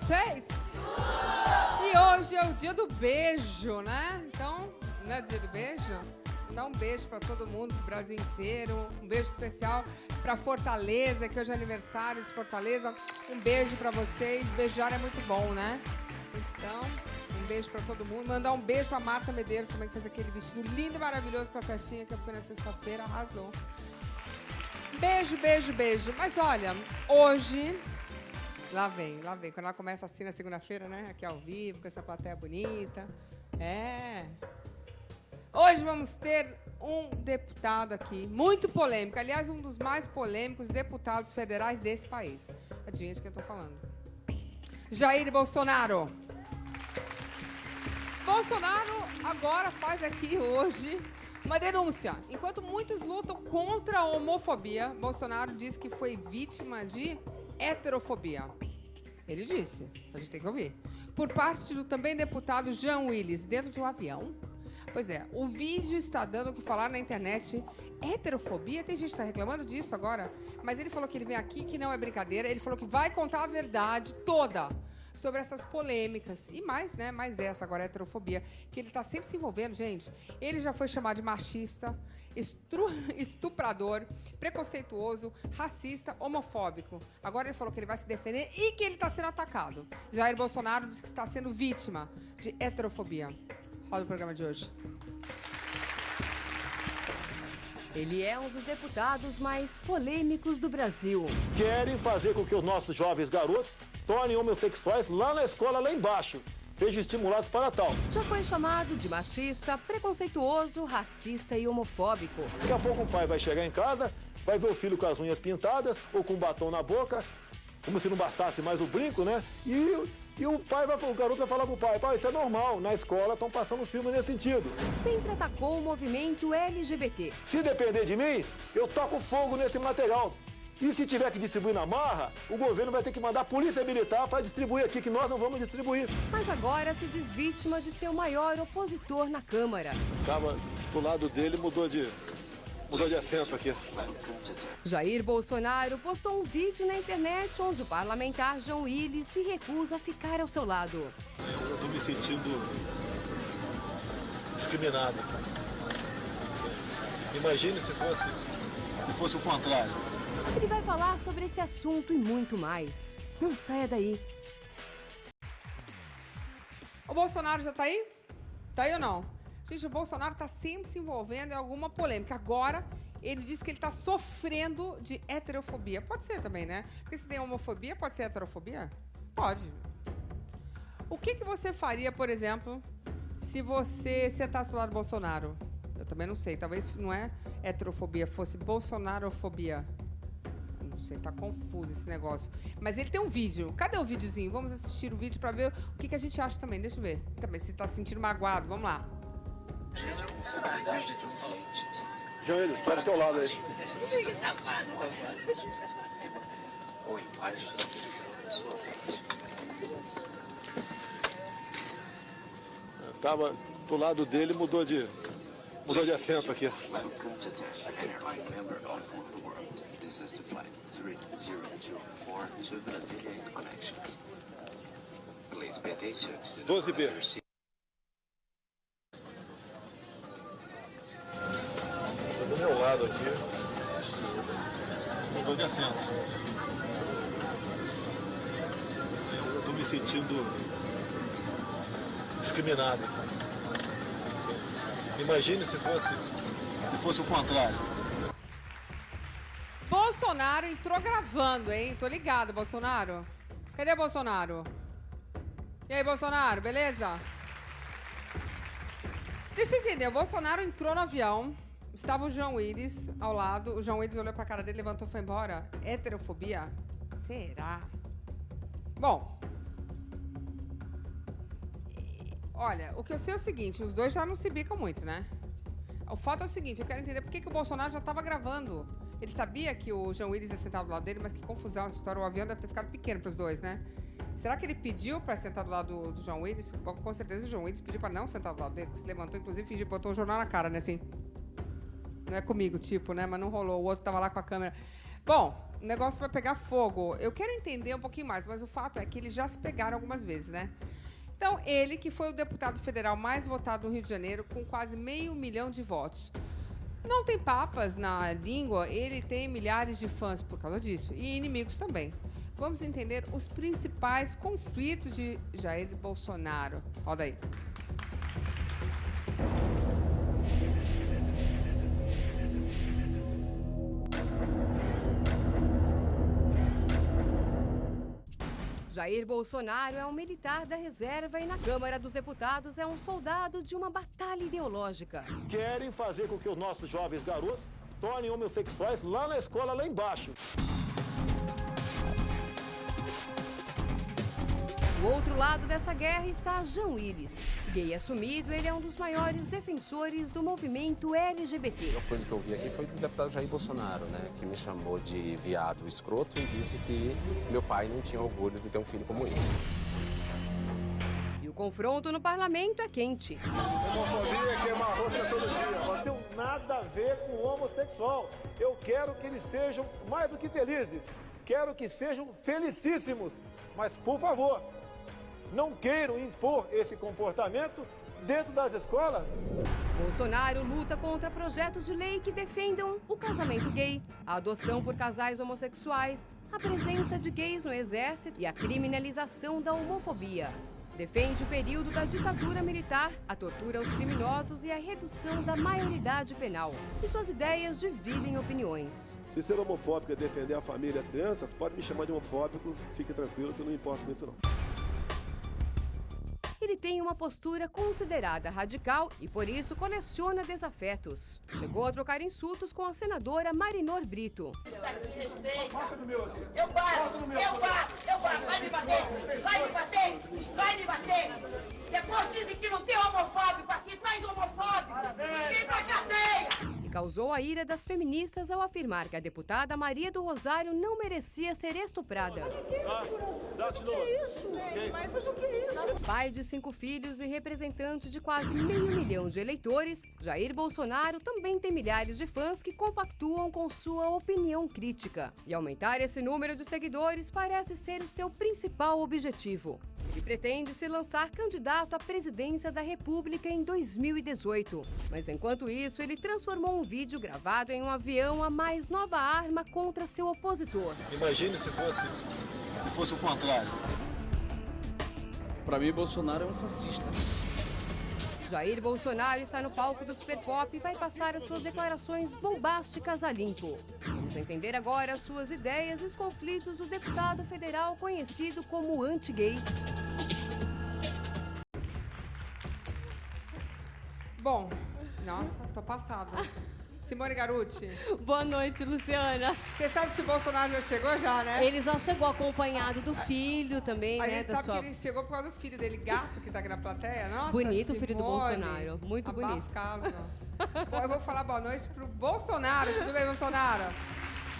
vocês? E hoje é o dia do beijo, né? Então, não é o dia do beijo? Vou dar um beijo para todo mundo, pro Brasil inteiro. Um beijo especial para Fortaleza, que hoje é aniversário de Fortaleza. Um beijo para vocês. Beijar é muito bom, né? Então, um beijo para todo mundo. Mandar um beijo para Marta Medeiros também, que fez aquele vestido lindo e maravilhoso para a festinha que eu fui na sexta-feira. Arrasou. Beijo, beijo, beijo. Mas olha, hoje... Lá vem. Quando ela começa assim na segunda-feira, né? Aqui ao vivo, com essa plateia bonita. Hoje vamos ter um deputado aqui, muito polêmico. Aliás, um dos mais polêmicos deputados federais desse país. Adivinha de quem eu tô falando? Jair Bolsonaro. Bolsonaro agora faz aqui hoje uma denúncia. Enquanto muitos lutam contra a homofobia, Bolsonaro diz que foi vítima de heterofobia. Ele disse, a gente tem que ouvir. Por parte do também deputado Jean Willis, dentro de um avião. Pois é, o vídeo está dando o que falar na internet. Heterofobia? Tem gente que está reclamando disso agora. Mas ele falou que ele vem aqui, que não é brincadeira. Ele falou que vai contar a verdade toda sobre essas polêmicas. E mais, né? Mais essa agora, heterofobia. Que ele está sempre se envolvendo, gente. Ele já foi chamado de machista, estuprador, preconceituoso, racista, homofóbico. Agora ele falou que ele vai se defender e que ele está sendo atacado. Jair Bolsonaro diz que está sendo vítima de heterofobia. Roda o programa de hoje. Ele é um dos deputados mais polêmicos do Brasil. Querem fazer com que os nossos jovens garotos tornem homossexuais lá na escola, lá embaixo. Sejam estimulados para tal. Já foi chamado de machista, preconceituoso, racista e homofóbico. Daqui a pouco o pai vai chegar em casa, vai ver o filho com as unhas pintadas ou com um batom na boca, como se não bastasse mais o brinco, né? E o garoto vai falar pro pai, isso é normal, na escola estão passando filme nesse sentido. Sempre atacou o movimento LGBT. Se depender de mim, eu toco fogo nesse material. E se tiver que distribuir na marra, o governo vai ter que mandar a polícia militar para distribuir aqui, que nós não vamos distribuir. Mas agora se diz vítima de seu maior opositor na Câmara. Estava do lado dele, mudou de assento aqui. Jair Bolsonaro postou um vídeo na internet onde o parlamentar João Willis se recusa a ficar ao seu lado. Eu estou me sentindo discriminado. Imagine se fosse o contrário. Ele vai falar sobre esse assunto e muito mais. Não saia daí. O Bolsonaro já tá aí? Tá aí ou não? Gente, o Bolsonaro tá sempre se envolvendo em alguma polêmica. Agora, ele diz que ele tá sofrendo de heterofobia. Pode ser também, né? Porque se tem homofobia, pode ser heterofobia? Pode. O que você faria, por exemplo, se você sentasse do lado do Bolsonaro? Eu também não sei. Talvez não é heterofobia, fosse bolsonarofobia. Não sei, tá confuso esse negócio. Mas ele tem um vídeo. Cadê o videozinho? Vamos assistir o vídeo pra ver o que a gente acha também. Deixa eu ver. Também se tá se sentindo magoado. Vamos lá. Joelho, tá do teu lado aí. Eu tava do lado dele, mudou de assento aqui. Doze B. Do meu lado aqui, mudou de assento. Eu estou me sentindo discriminado. Imagine se fosse o contrário. Bolsonaro entrou gravando, hein? Tô ligado, Bolsonaro. Cadê Bolsonaro? E aí, Bolsonaro, beleza? Deixa eu entender, o Bolsonaro entrou no avião, estava o João Willis ao lado, o João Willis olhou pra cara dele, levantou e foi embora. Heterofobia? Será? Bom, olha, o que eu sei é o seguinte, os dois já não se bicam muito, né? O fato é o seguinte, eu quero entender por que o Bolsonaro já estava gravando. Ele sabia que o João Willis ia sentar do lado dele, mas que confusão essa história, o avião deve ter ficado pequeno para os dois, né? Será que ele pediu para sentar do lado do João Willis? Com certeza o João Willis pediu para não sentar do lado dele, se levantou, inclusive, fingiu, botou o jornal na cara, né, assim. Não é comigo, tipo, né? Mas não rolou, o outro tava lá com a câmera. Bom, o negócio vai pegar fogo. Eu quero entender um pouquinho mais, mas o fato é que eles já se pegaram algumas vezes, né? Então, ele, que foi o deputado federal mais votado no Rio de Janeiro, com quase 500 mil de votos. Não tem papas na língua, ele tem milhares de fãs por causa disso, e inimigos também. Vamos entender os principais conflitos de Jair Bolsonaro. Roda aí. Jair Bolsonaro é um militar da reserva e na Câmara dos Deputados é um soldado de uma batalha ideológica. Querem fazer com que os nossos jovens garotos tornem homossexuais lá na escola, lá embaixo. Do outro lado dessa guerra está Jean Willis. Gay assumido, ele é um dos maiores defensores do movimento LGBT. A coisa que eu vi aqui foi do deputado Jair Bolsonaro, né, que me chamou de viado escroto e disse que meu pai não tinha orgulho de ter um filho como ele. E o confronto no parlamento é quente. Homofobia é queimar rosca todo dia. Não tem nada a ver com o homossexual. Eu quero que eles sejam mais do que felizes. Quero que sejam felicíssimos. Mas, por favor, não queiram impor esse comportamento dentro das escolas. Bolsonaro luta contra projetos de lei que defendam o casamento gay, a adoção por casais homossexuais, a presença de gays no exército e a criminalização da homofobia. Defende o período da ditadura militar, a tortura aos criminosos e a redução da maioridade penal. E suas ideias dividem opiniões. Se ser homofóbico é defender a família e as crianças, pode me chamar de homofóbico, fique tranquilo que eu não importo com isso não. Ele tem uma postura considerada radical e, por isso, coleciona desafetos. Chegou a trocar insultos com a senadora Marinor Brito. Eu bato, vai me bater. Depois dizem que não tem homofóbico aqui, traz homofóbico. Vem pra cadeia. E causou a ira das feministas ao afirmar que a deputada Maria do Rosário não merecia ser estuprada. Pai de 5 filhos e representante de quase 500 mil de eleitores, Jair Bolsonaro também tem milhares de fãs que compactuam com sua opinião crítica. E aumentar esse número de seguidores parece ser o seu principal objetivo. Ele pretende se lançar candidato à presidência da República em 2018. Mas enquanto isso, ele transformou um vídeo gravado em um avião a mais nova arma contra seu opositor. Imagine se fosse o contrário. Para mim, Bolsonaro é um fascista. Jair Bolsonaro está no palco do Super Pop e vai passar as suas declarações bombásticas a limpo. Vamos entender agora as suas ideias e os conflitos do deputado federal conhecido como anti-gay. Bom, nossa, tô passada. Simone Garuti, Boa noite, Luciana. você sabe se o Bolsonaro já chegou já, né? Ele já chegou acompanhado do filho também, A né? gente sabe que ele chegou por causa do filho dele, gato, que tá aqui na plateia. Nossa, Bonito o filho do Simone, Bolsonaro, muito abafo bonito. Casa. Bom, eu vou falar boa noite pro Bolsonaro. Tudo bem, Bolsonaro?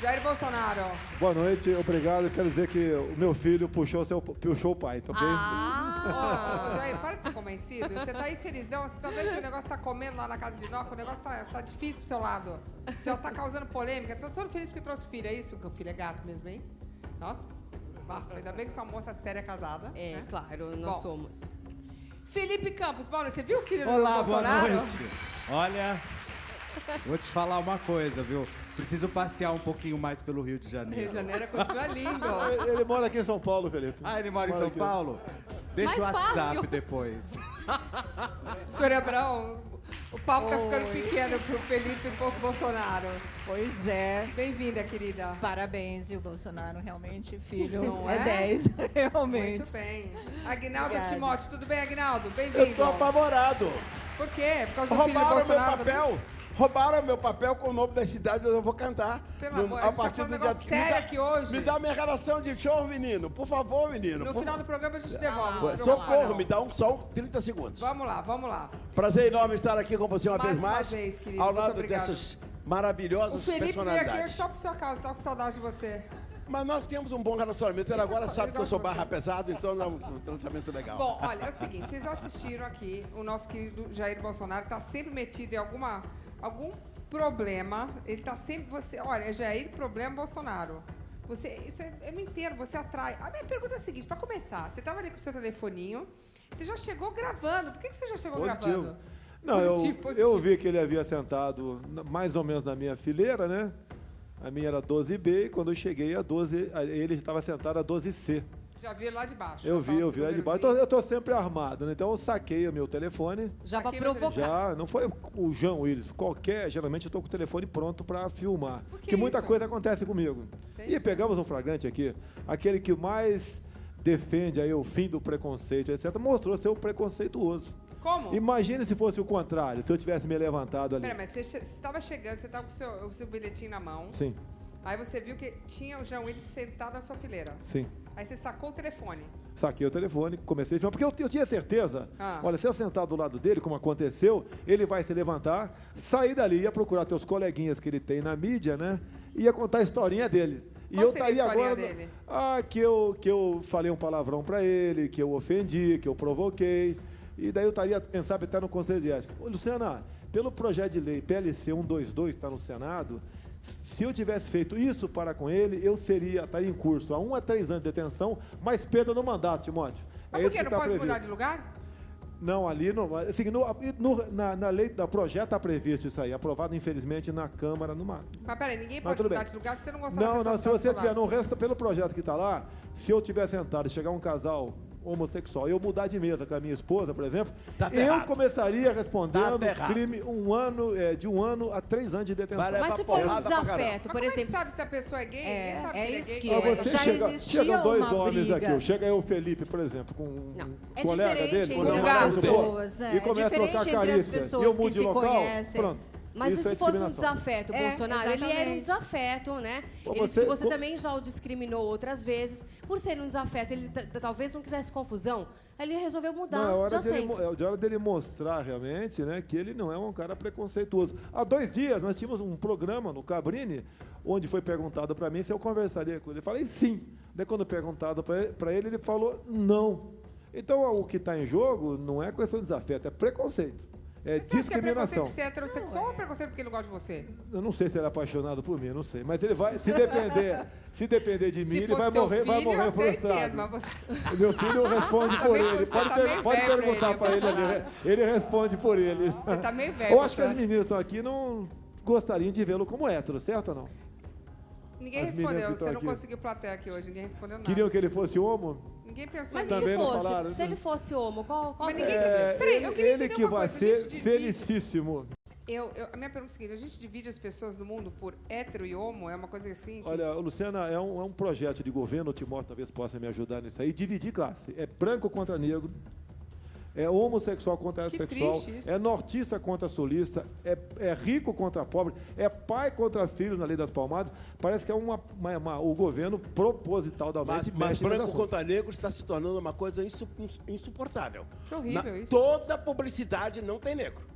Jair Bolsonaro. Boa noite, obrigado. Quero dizer que o meu filho puxou o pai, tá bem? Ô, Jair, para de ser convencido. Você tá aí felizão, você tá vendo que o negócio tá comendo lá na casa de Noca, o negócio tá difícil pro seu lado. Você já tá causando polêmica. Tô todo feliz porque trouxe filho, é isso? Que o filho é gato mesmo, hein? Nossa, bafo. Ainda bem que sua moça séria é casada. É, né? claro, nós Bom. somos. Felipe Campos, Paulo, você viu o filho Olá, do Bolsonaro? boa noite. Olha, vou te falar uma coisa, viu? Preciso passear um pouquinho mais pelo Rio de Rio Janeiro. de Janeiro continua lindo. Ele mora aqui em São Paulo, Felipe. Ah, ele mora em São Paulo? Deixa o Mais WhatsApp fácil. depois. Senhor Abrão, o palco tá ficando pequeno pro Felipe e pro Bolsonaro. Pois é. Bem-vinda, querida. Parabéns, e o Bolsonaro realmente, filho, Não é é? 10, realmente. Muito bem. Aguinaldo Obrigada. Timóteo, tudo bem, Aguinaldo? Eu Bem-vindo. tô apavorado. Por quê? Por causa do filho do Roubaram meu Bolsonaro? papel. Roubaram meu papel com o nome das cidades onde eu vou cantar. Pelo amor, a a gente tá partir falando do um dia negócio sério aqui hoje. Me dá minha relação de show, menino. Por favor, menino. No por final do programa a gente devolve. favor. não se preocupa, Socorro, não. me dá só 30 segundos. Vamos lá, vamos lá. Prazer enorme estar aqui com você uma Mais vez uma mais. vez, querido. Ao Muito lado obrigada. dessas O maravilhosas Felipe veio aqui hoje personalidades. só por sua causa, tava com saudade de você. Mas nós temos um bom relacionamento. Ele agora gosto- sabe ele que eu sou gosta de barra você. pesado, então dá um tratamento legal. Bom, olha, é o seguinte, vocês assistiram aqui o nosso querido Jair Bolsonaro, que tá sempre metido em algum problema. Ele tá sempre, olha, é Jair problema Bolsonaro. isso é inteiro, você atrai. A minha pergunta é a seguinte, para começar, você estava ali com o seu telefoninho, você já chegou gravando. Por que você já chegou gravando? Não, Positivo. eu vi que ele havia sentado mais ou menos na minha fileira, né? A minha era 12B, e quando eu cheguei a 12, ele estava sentado a 12C. Já vi lá de baixo. Eu vi lá de baixo. Eu tô sempre armado, né? Então eu saquei o meu telefone. Já para provocar. Já, não foi o João Willis, geralmente eu tô com o telefone pronto para filmar. Porque muita isso? coisa acontece comigo. Entendi. E pegamos um flagrante aqui, aquele que mais defende aí o fim do preconceito, etc., mostrou ser um preconceituoso. Como? Imagine se fosse o contrário, se eu tivesse me levantado ali. Pera, mas você estava chegando, você estava com o seu bilhetinho na mão. Sim, Aí você viu que tinha o João Willis sentado na sua fileira. sim. Aí você sacou o telefone. Saquei o telefone, comecei a filmar, porque eu tinha certeza, Ah. olha, se eu sentar do lado dele, como aconteceu, ele vai se levantar, sair dali, ia procurar teus coleguinhas que ele tem na mídia, né? Ia contar a historinha dele. E Qual eu seria a estaria historinha agora. dele? Que eu falei um palavrão pra ele, que eu ofendi, que eu provoquei. E daí eu estaria, quem sabe, até no Conselho de Ética. Ô, Luciana, pelo projeto de lei PLC 122, está no Senado, se eu tivesse feito isso para com ele, eu estaria em curso a 1 a 3 anos de detenção, mais perda no mandato, Timóteo. Mas por que não pode mudar de lugar? Não, ali não. Assim, na lei da projeto está previsto isso aí, aprovado, infelizmente, na Câmara. Mas peraí, ninguém Mas pode tudo mudar bem. de lugar se você não gostar da Não, pessoa não, que se tá do você seu tiver, lado. não resta pelo projeto que está lá, se eu tiver sentado e chegar um casal homossexual, eu mudar de mesa com a minha esposa, por exemplo, Tá eu ferrado. começaria respondendo Tá ferrado. crime de 1 ano a 3 anos de detenção. Vai levar Mas se for um porrada pra desafeto, Mas por como é que exemplo. sabe se a pessoa é gay? Ninguém sabe é que ele isso é que gay. Ah, você já chega, existia chegam dois uma homens briga. aqui, chega aí o Felipe, por exemplo, com um É colega diferente dele, entre um as namorado, pessoas, e começa a diferente trocar entre as carícia, pessoas e eu que mudo de se local, conhecem. pronto. Mas Isso e é se fosse um discriminação. desafeto, É, Bolsonaro? Ele era um exatamente. desafeto, né? Pô, Ele disse que você- você também já o discriminou outras vezes. Por ser um desafeto, ele talvez não quisesse confusão. Aí ele resolveu mudar. Não, Já sei. é hora dele mostrar realmente, né, que ele não é um cara preconceituoso. Há 2 dias nós tínhamos um programa no Cabrini, onde foi perguntado para mim se eu conversaria com ele. Eu falei sim. Daí quando perguntado para ele, ele falou não. Então o que está em jogo não é questão de desafeto, é preconceito. É Mas você acha que é preconceito discriminação. por ser heterossexual ou preconceito porque ele não gosta de você? Eu não sei se ele é apaixonado por mim, eu não sei. Mas ele vai, se depender de mim, Se ele fosse vai seu morrer, vai filho, eu morrer até frustrado. entendo, mas você... O meu filho responde por também- ele. você Pode, tá meio pode velho pra perguntar ele, para ele, Bolsonaro. ele responde por ele. Você tá meio velho, Eu acho que as Bolsonaro. meninas que estão aqui não gostariam de vê-lo como hétero, certo ou não? Ninguém As meninas respondeu, que estão você não aqui. conseguiu plateia aqui hoje, ninguém respondeu nada. Queriam que ele fosse homo? Ninguém pensou Mas nisso. e se Também não fosse? falaram, Se né? ele fosse homo, qual Mas seria? ninguém- Peraí, eu queria ele entender que uma vai coisa, a gente ser divide- felicíssimo. A minha pergunta é a seguinte, a gente divide as pessoas no mundo por hétero e homo? É uma coisa assim? Que... Olha, Luciana, é um projeto de governo, o Timóteo talvez possa me ajudar nisso aí, dividir classe. É branco contra negro, é homossexual contra Que heterossexual, triste isso. é nortista contra sulista, é rico contra pobre, é pai contra filhos na Lei das Palmadas. Parece que é o governo propositalmente Mas mexe nesse branco assunto. contra negro está se tornando uma coisa insuportável. Que horrível isso. Toda publicidade não tem negro.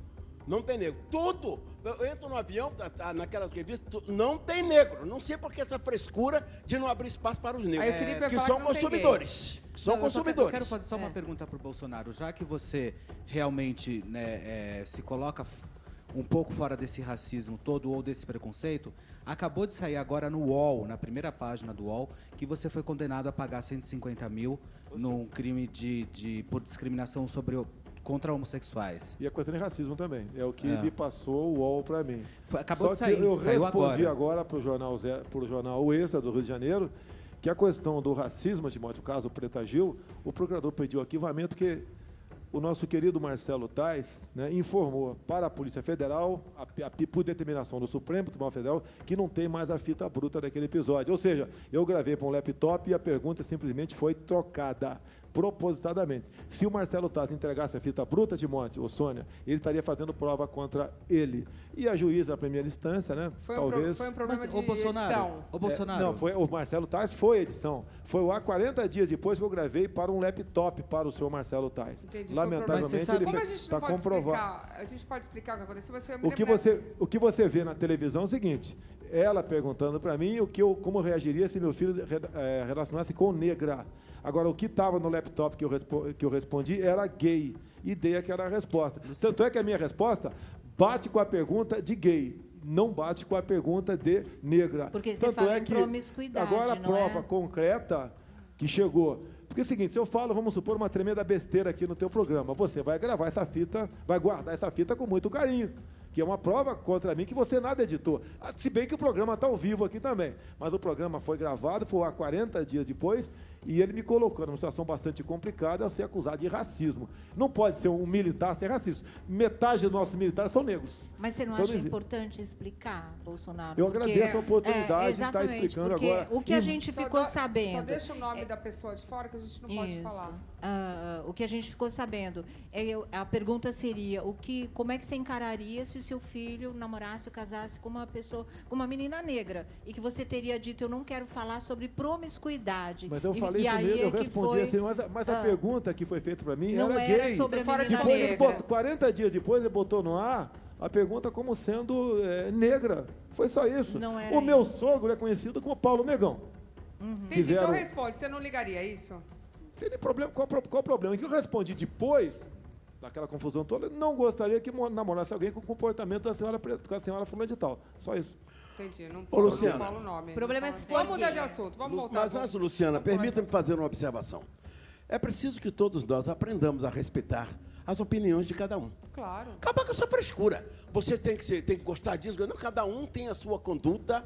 Não tem negro. Tudo. Eu entro no avião, naquelas revistas, não tem negro. Não sei por que essa frescura de não abrir espaço para os negros. Aí o Felipe vai que falar são que não tem consumidores. São Não, eu consumidores. quero fazer só uma pergunta para o Bolsonaro. Já que você realmente se coloca um pouco fora desse racismo todo ou desse preconceito, acabou de sair agora no UOL, na primeira página do UOL, que você foi condenado a pagar 150 mil num crime por discriminação contra homossexuais. E a questão de racismo também. É o que me passou o UOL para mim. Acabou Só de sair, que eu saiu respondi agora. agora para o jornal O Extra do Rio de Janeiro que a questão do racismo, Timóteo, o caso Preta Gil, o procurador pediu arquivamento que o nosso querido Marcelo Tais, né, informou para a Polícia Federal, por determinação do Supremo Tribunal Federal, que não tem mais a fita bruta daquele episódio. Ou seja, eu gravei para um laptop e a pergunta simplesmente foi trocada, propositadamente. Se o Marcelo Tais entregasse a fita bruta, Timóteo ou Sônia, ele estaria fazendo prova contra ele. E a juíza da primeira instância, né, Foi talvez... um problema Mas, de ô Bolsonaro, edição. ô Bolsonaro, Não, o Marcelo Tais foi a edição. Foi há 40 dias depois que eu gravei para um laptop para o senhor Marcelo Tais. Entendi, Lamentavelmente, foi um problema. ele Como a gente está não pode comprovado. explicar? A gente pode explicar o que aconteceu, mas foi a O que você vê na televisão é o seguinte, ela perguntando para mim como eu reagiria se meu filho relacionasse com negra. Agora, o que estava no laptop que eu respondi era gay, e dei aquela resposta. Tanto é que a minha resposta bate com a pergunta de gay. não bate com a pergunta de negra. Porque você fala em promiscuidade, agora a não prova é? concreta que chegou. Porque é o seguinte, se eu falo, vamos supor, uma tremenda besteira aqui no teu programa, você vai gravar essa fita, vai guardar essa fita com muito carinho, que é uma prova contra mim que você nada editou. Se bem que o programa está ao vivo aqui também, mas o programa foi gravado, foi há 40 dias depois, e ele me colocou numa situação bastante complicada ao ser acusado de racismo. Não pode ser um militar ser racista. Metade dos nossos militares são negros. Mas você não Então, acha não existe. importante explicar, Bolsonaro? Eu Porque- agradeço a oportunidade de estar exatamente, explicando porque agora. O que a E- gente Só ficou dá- sabendo... Só deixa o nome da pessoa de fora que a gente não pode falar. O que a gente ficou sabendo, a pergunta seria, como é que você encararia se o seu filho namorasse ou casasse com uma pessoa, com uma menina negra, e que você teria dito, eu não quero falar sobre promiscuidade. Mas eu E- falei e isso aí mesmo, eu é que respondi foi- assim, mas a pergunta que foi feita para mim Não era era gay. sobre a Fora de menina Depois ele negra. botou, 40 dias depois ele botou no ar a pergunta como sendo negra. Foi só isso. Não era O meu isso. sogro é conhecido como Paulo Negão. Entendi, Fizeram- então responde, você não ligaria isso? Tem problema, qual o problema? O que eu respondi depois daquela confusão toda, não gostaria que namorasse alguém com o comportamento da senhora, com a senhora fulana de tal. Só isso. Entendi, não Ô, falo, Luciana. não falo o nome. O problema é Não se falo- for Vamos mudar gay. de assunto, vamos voltar. Mas antes, Luciana, permita-me fazer uma observação. É preciso que todos nós aprendamos a respeitar as opiniões de cada um. Claro. Acabar com essa frescura. Você tem que gostar disso. Não, cada um tem a sua conduta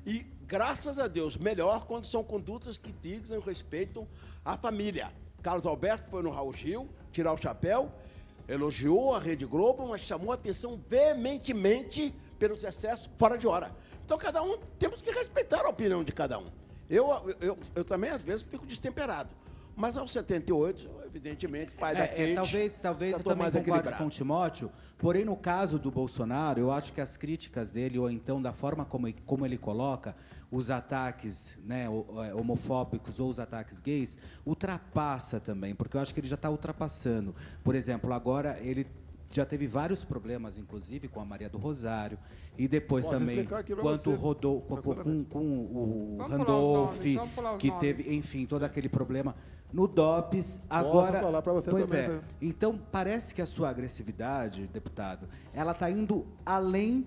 e, graças a Deus, melhor quando são condutas que dizem respeito à família. Carlos Alberto foi no Raul Gil, tirar o chapéu, elogiou a Rede Globo, mas chamou a atenção veementemente pelos excessos fora de hora. Então, cada um, temos que respeitar a opinião de cada um. Eu também, às vezes, fico destemperado. Mas aos 78, evidentemente, pai da Kate... Talvez já eu tô também mais concorde equilibrado. com o Timóteo, porém, no caso do Bolsonaro, eu acho que as críticas dele, ou então da forma como ele coloca os ataques, né, homofóbicos ou os ataques gays, ultrapassa também, porque eu acho que ele já está ultrapassando. Por exemplo, agora ele já teve vários problemas, inclusive, com a Maria do Rosário, e depois Posso também explicar aqui pra quanto você, rodou com o Vamos pular os Randolph, nomes, vamos pular os que nomes. teve, enfim, todo aquele problema no DOPS. Agora, falar pra você pois também, é. Fê. Então parece que a sua agressividade, deputado, ela está indo além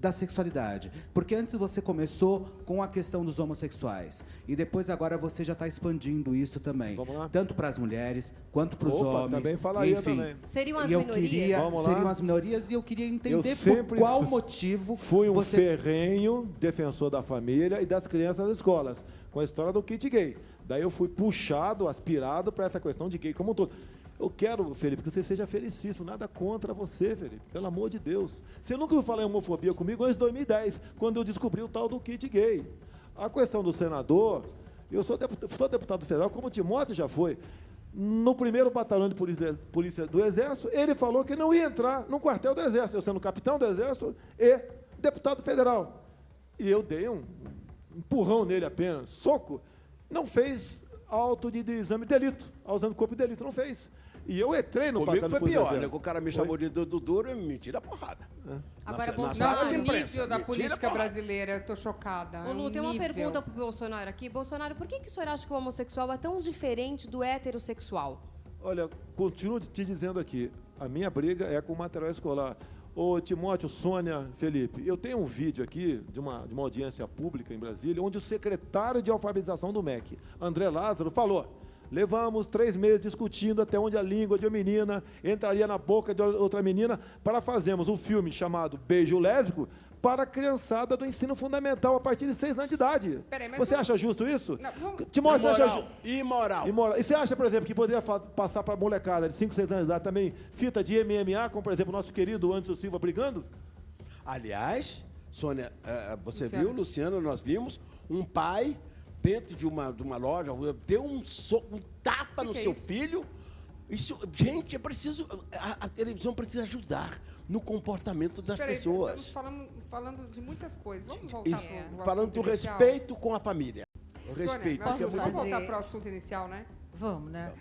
da sexualidade, porque antes você começou com a questão dos homossexuais e depois agora você já está expandindo isso também, Vamos lá? tanto para as mulheres quanto para os Opa, homens. também falaria enfim. também. Seriam as E eu minorias? queria, Vamos lá? seriam as minorias e eu queria entender por sempre qual motivo Fui um você ferrenho defensor da família e das crianças das escolas, com a história do kit gay. Daí eu fui puxado, aspirado para essa questão de gay como um todo. Eu quero, Felipe, que você seja felicíssimo, nada contra você, Felipe, pelo amor de Deus. Você nunca ouviu falar em homofobia comigo antes de 2010, quando eu descobri o tal do kit gay. A questão do senador, eu sou deputado federal, como o Timóteo já foi. No primeiro batalhão de polícia do Exército, ele falou que não ia entrar no quartel do Exército, eu sendo capitão do Exército e deputado federal. E eu dei um empurrão nele apenas, soco. Não fez auto de exame de delito, usando corpo de delito, não fez. E eu entrei no Comigo batalhão foi de polícia do pior, né? Exército. Que o cara me chamou de dedo duro e me tira a porrada. Agora, Na Bolsonaro- sala Nossa, de o imprensa, nível da me tira política a porrada. brasileira, eu tô chocada. Ô, Lu, o tem uma nível. pergunta pro Bolsonaro aqui. Bolsonaro, por que o senhor acha que o homossexual é tão diferente do heterossexual? Olha, continuo te dizendo aqui, a minha briga é com o material escolar. Ô, Timóteo, Sônia, Felipe, eu tenho um vídeo aqui de uma audiência pública em Brasília, onde o secretário de alfabetização do MEC, André Lázaro, falou: levamos 3 meses discutindo até onde a língua de uma menina entraria na boca de outra menina para fazermos um filme chamado Beijo Lésbico para a criançada do ensino fundamental a partir de 6 anos de idade. Peraí, mas Você eu- acha justo isso? Não, vamos- Timóteo, você acha Imoral, imoral. Imoral. E você acha, por exemplo, que poderia passar para a molecada de 5, 6 anos de idade também fita de MMA, como, por exemplo, o nosso querido Anderson Silva brigando? Aliás, Sônia, você Luciano. viu, Luciano, nós vimos um pai dentro de uma loja, deu um tapa no que é seu isso? filho. Isso, gente, é preciso. A televisão precisa ajudar no comportamento das Espera aí, pessoas. estamos falando de muitas coisas. Vamos voltar Isso, pro falando assunto do inicial? respeito com a família. O Sônia, respeito. nós isso é muito vamos bom. voltar para o assunto inicial, né? Vamos, né?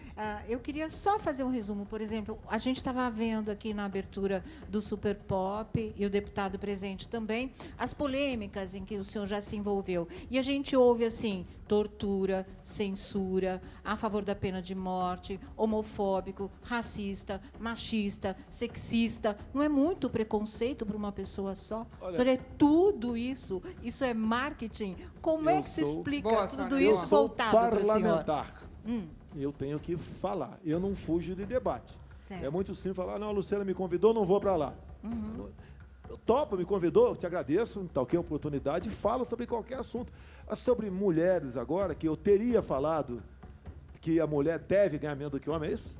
Eu queria só fazer um resumo. Por exemplo, a gente estava vendo aqui na abertura do Super Pop, e o deputado presente também, as polêmicas em que o senhor já se envolveu. E a gente ouve, assim, tortura, censura, a favor da pena de morte, homofóbico, racista, machista, sexista. Não é muito preconceito para uma pessoa só? O senhor é tudo isso? Isso é marketing? Como é que se explica tudo isso voltado para o senhor? Parlamentar. Eu tenho que falar. Eu não fujo de debate. Certo. É muito simples falar, não, a Luciana me convidou, não vou para lá. Eu topo, me convidou, eu te agradeço, tal que oportunidade, falo sobre qualquer assunto. Sobre mulheres agora, que eu teria falado que a mulher deve ganhar menos do que o homem, é isso?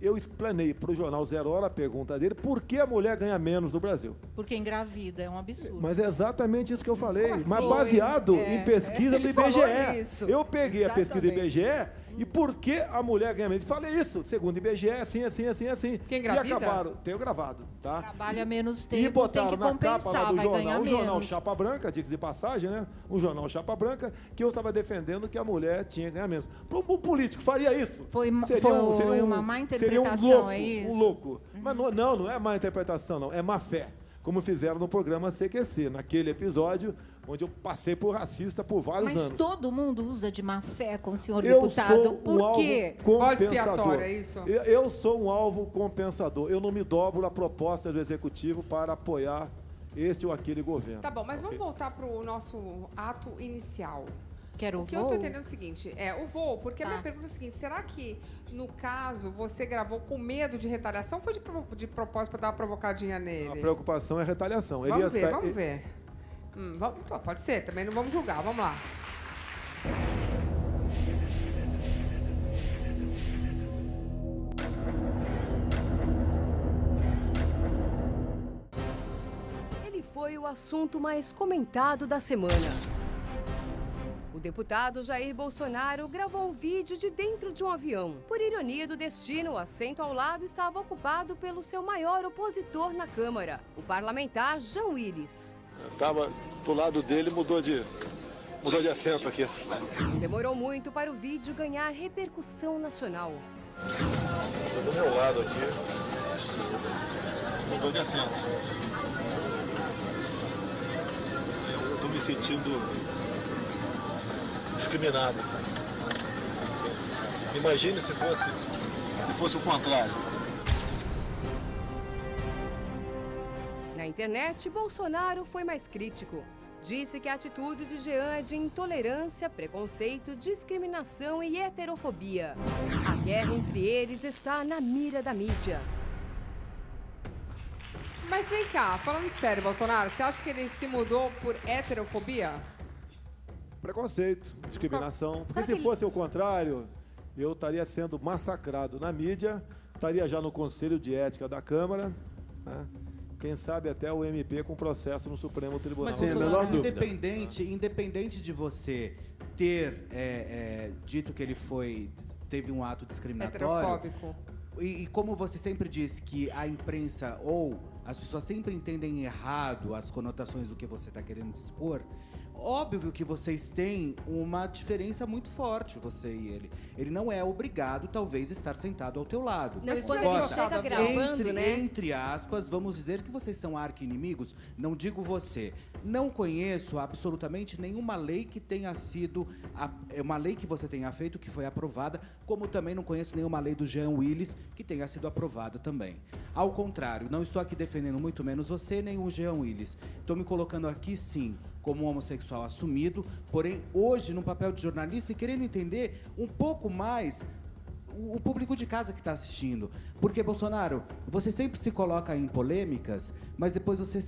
Eu explanei para o Jornal Zero Hora a pergunta dele, por que a mulher ganha menos no Brasil? Porque engravida, é um absurdo. Mas é exatamente isso que eu falei, Como assim? mas baseado em pesquisa do ele falou IBGE. isso. Eu peguei a pesquisa do Exatamente. IBGE e por que a mulher ganha menos? Falei isso, segundo o IBGE, assim. Quem engravida? E acabaram, tenho gravado, tá? Trabalha menos E tempo, tem botaram que na capa lá compensar, do vai ganhar jornal, o jornal menos. Chapa Branca, diga-se de passagem, né? Um jornal Chapa Branca, que eu estava defendendo que a mulher tinha que ganhar menos. Um político faria isso? Foi uma má seria interpretação, louco, é isso? um louco. Mas não é má interpretação, não. É má fé. Como fizeram no programa CQC, naquele episódio onde eu passei por racista por vários Mas anos. todo mundo usa de má fé com o senhor Eu deputado. sou Por um quê? alvo Bode compensador. expiatório, é isso? Eu sou um alvo compensador. Eu não me dobro a proposta do Executivo para apoiar este ou aquele governo. Tá bom, mas vamos voltar para o nosso ato inicial. Quero O que eu estou entendendo é o seguinte, o voo, porque a minha pergunta é a seguinte, será que, no caso, você gravou com medo de retaliação ou foi de propósito para dar uma provocadinha nele? A preocupação é a retaliação. Vamos ver. Pode ser, também não vamos julgar, vamos lá. Ele foi o assunto mais comentado da semana. O deputado Jair Bolsonaro gravou um vídeo de dentro de um avião. Por ironia do destino, o assento ao lado estava ocupado pelo seu maior opositor na Câmara, o parlamentar Jean Willis. Estava do lado dele, mudou de assento aqui. Não demorou muito para o vídeo ganhar repercussão nacional. Estou do meu lado aqui, mudou de assento. Eu estou me sentindo discriminado. Imagine se fosse o contrário. Na internet, Bolsonaro foi mais crítico. Disse que a atitude de Jean é de intolerância, preconceito, discriminação e heterofobia. A guerra entre eles está na mira da mídia. Mas vem cá, falando sério, Bolsonaro, você acha que ele se mudou por heterofobia? Preconceito, discriminação. Porque Sabe se que ele- fosse o contrário, eu estaria sendo massacrado na mídia, estaria já no Conselho de Ética da Câmara, né? Quem sabe até o MP com processo no Supremo Tribunal. Mas, Sem a Bolsonaro, menor dúvida. independente de você ter dito que ele teve um ato discriminatório, Heterofóbico. e como você sempre disse que a imprensa ou as pessoas sempre entendem errado as conotações do que você está querendo dispor, óbvio que vocês têm uma diferença muito forte, você e ele. Ele não é obrigado, talvez, estar sentado ao teu lado. Não, Mas quando tivesse ele deixado chega a gravando, né? Entre aspas, vamos dizer que vocês são arqui-inimigos. Não digo você. Não conheço absolutamente nenhuma lei que tenha sido... uma lei que você tenha feito que foi aprovada, como também não conheço nenhuma lei do Jean Willis que tenha sido aprovada também. Ao contrário, não estou aqui defendendo muito menos você nem o Jean Willis. Estou me colocando aqui, sim, como um homossexual assumido, porém, hoje, no papel de jornalista e querendo entender um pouco mais o público de casa que está assistindo. Porque, Bolsonaro, você sempre se coloca em polêmicas, mas depois você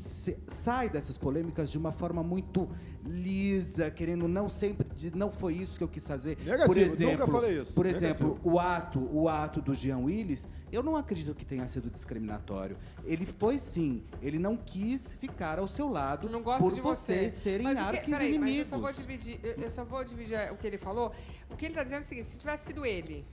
sai dessas polêmicas de uma forma muito lisa, querendo não sempre... Não foi isso que eu quis fazer. Negativo, nunca falei isso. Por exemplo, o ato do Jean Willis, eu não acredito que tenha sido discriminatório. Ele foi sim, ele não quis ficar ao seu lado Não gosto por de você. vocês serem Mas o que- peraí, arquis-inimigos. mas eu só vou dividir o que ele falou. O que ele está dizendo é o seguinte, se tivesse sido ele,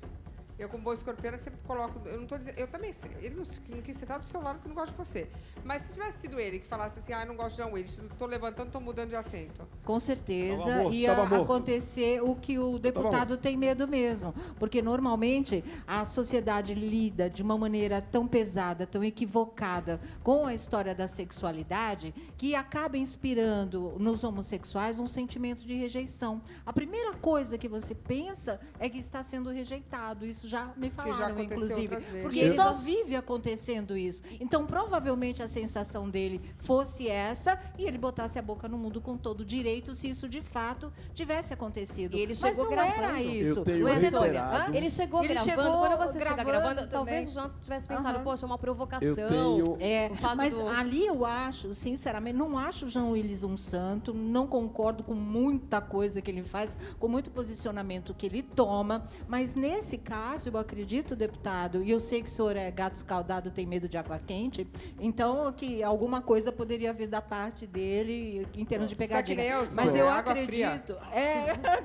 Eu, como boa escorpiana, sempre coloco... Eu não tô dizendo... Eu também sei. Ele não quis sentar do seu lado porque não gosta de você. Mas se tivesse sido ele que falasse assim, eu não gosto de John Willis, tô levantando, tô mudando de assento. Com certeza Tava amor, ia tava amor. acontecer o que o deputado tem medo mesmo. Porque, normalmente, a sociedade lida de uma maneira tão pesada, tão equivocada com a história da sexualidade, que acaba inspirando nos homossexuais um sentimento de rejeição. A primeira coisa que você pensa é que está sendo rejeitado. Isso já me falaram, já aconteceu inclusive. outras vezes. Porque Ele só já- vive acontecendo isso. Então, provavelmente, a sensação dele fosse essa e ele botasse a boca no mundo com todo direito se isso, de fato, tivesse acontecido. E ele Mas chegou não gravando. era isso. Eu tenho Não é, Sônia? reiterado. Ele chegou Ele gravando. chegou Quando você chega gravando gravando, também. talvez o Jean tivesse pensado, Aham. poxa, é uma provocação. Eu tenho- É, O fato mas do- ali eu acho, sinceramente, não acho o Jean Willis um santo, não concordo com muita coisa que ele faz, com muito posicionamento que ele toma, mas nesse caso, eu acredito, deputado, e eu sei que o senhor é gato escaldado, tem medo de água quente, então que alguma coisa poderia vir da parte dele em termos de Você tá que pegadinha. nem eu, Mas Sônia, eu água fria. acredito.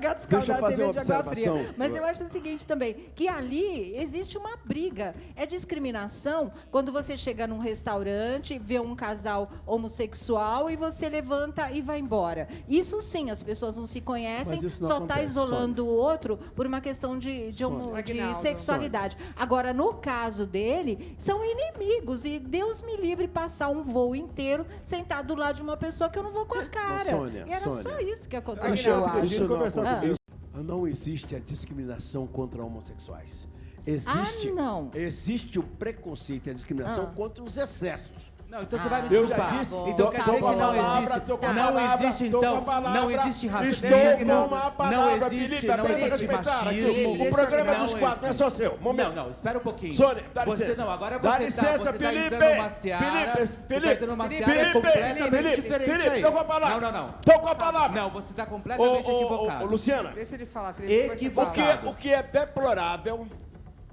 Gato Deixa eu escaldado tem fazer medo uma de água fria. observação. Mas eu acho o seguinte também, que ali existe uma briga. É discriminação quando você chega num restaurante, vê um casal homossexual e você levanta e vai embora. Isso sim, as pessoas não se conhecem, Mas isso não só está acontece, isolando o outro por uma questão de Aguinaldo. sexualidade. Agora, no caso dele, são inimigos. E Deus me livre passar um voo inteiro sentado do lado de uma pessoa que eu não vou com a cara. Sônia, e era Sônia. só isso que A aconteceu, chefe eu do acho. dia conversar Ah. comigo. Não existe a discriminação contra homossexuais. Existe, não. existe o preconceito e a discriminação Ah. contra os excessos. Não, então você vai me Eu já desculpar. disse, Então quer dizer que não existe. Não existe, então, não existe racismo. Não existe machismo. O programa eu dos quatro é só seu. Momento. Não, espera um pouquinho. Sônia, dá você licença. não, agora Dá você licença, tá Felipe. entrando numa seara. Felipe, Você tá entrando numa seara Felipe, completamente diferente Felipe, aí. tô com a palavra. Não. Tô com a palavra. Não, você tá completamente equivocado. Luciana, Deixa ele falar, Felipe. depois você fala. Equivocado. o que é deplorável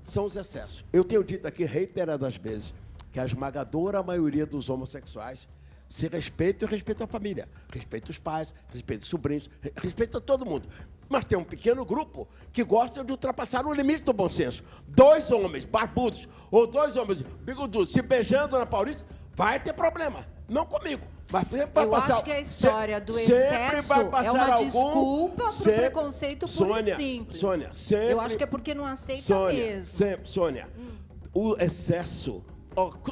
são os excessos. Eu tenho dito aqui reiteradas vezes que a esmagadora maioria dos homossexuais se respeitam e respeitam a família, respeitam os pais, respeitam os sobrinhos, respeitam todo mundo. Mas tem um pequeno grupo que gosta de ultrapassar o limite do bom senso. 2 homens barbudos ou 2 homens bigodudos se beijando na Paulista, vai ter problema. Não comigo. Mas vai Eu passar, acho que a história do sempre excesso vai passar é uma algum- desculpa para o sempre- preconceito puro Sônia, e simples. Sônia, sempre- Eu acho que é porque não aceita Sônia, mesmo. sempre, Sônia, o excesso.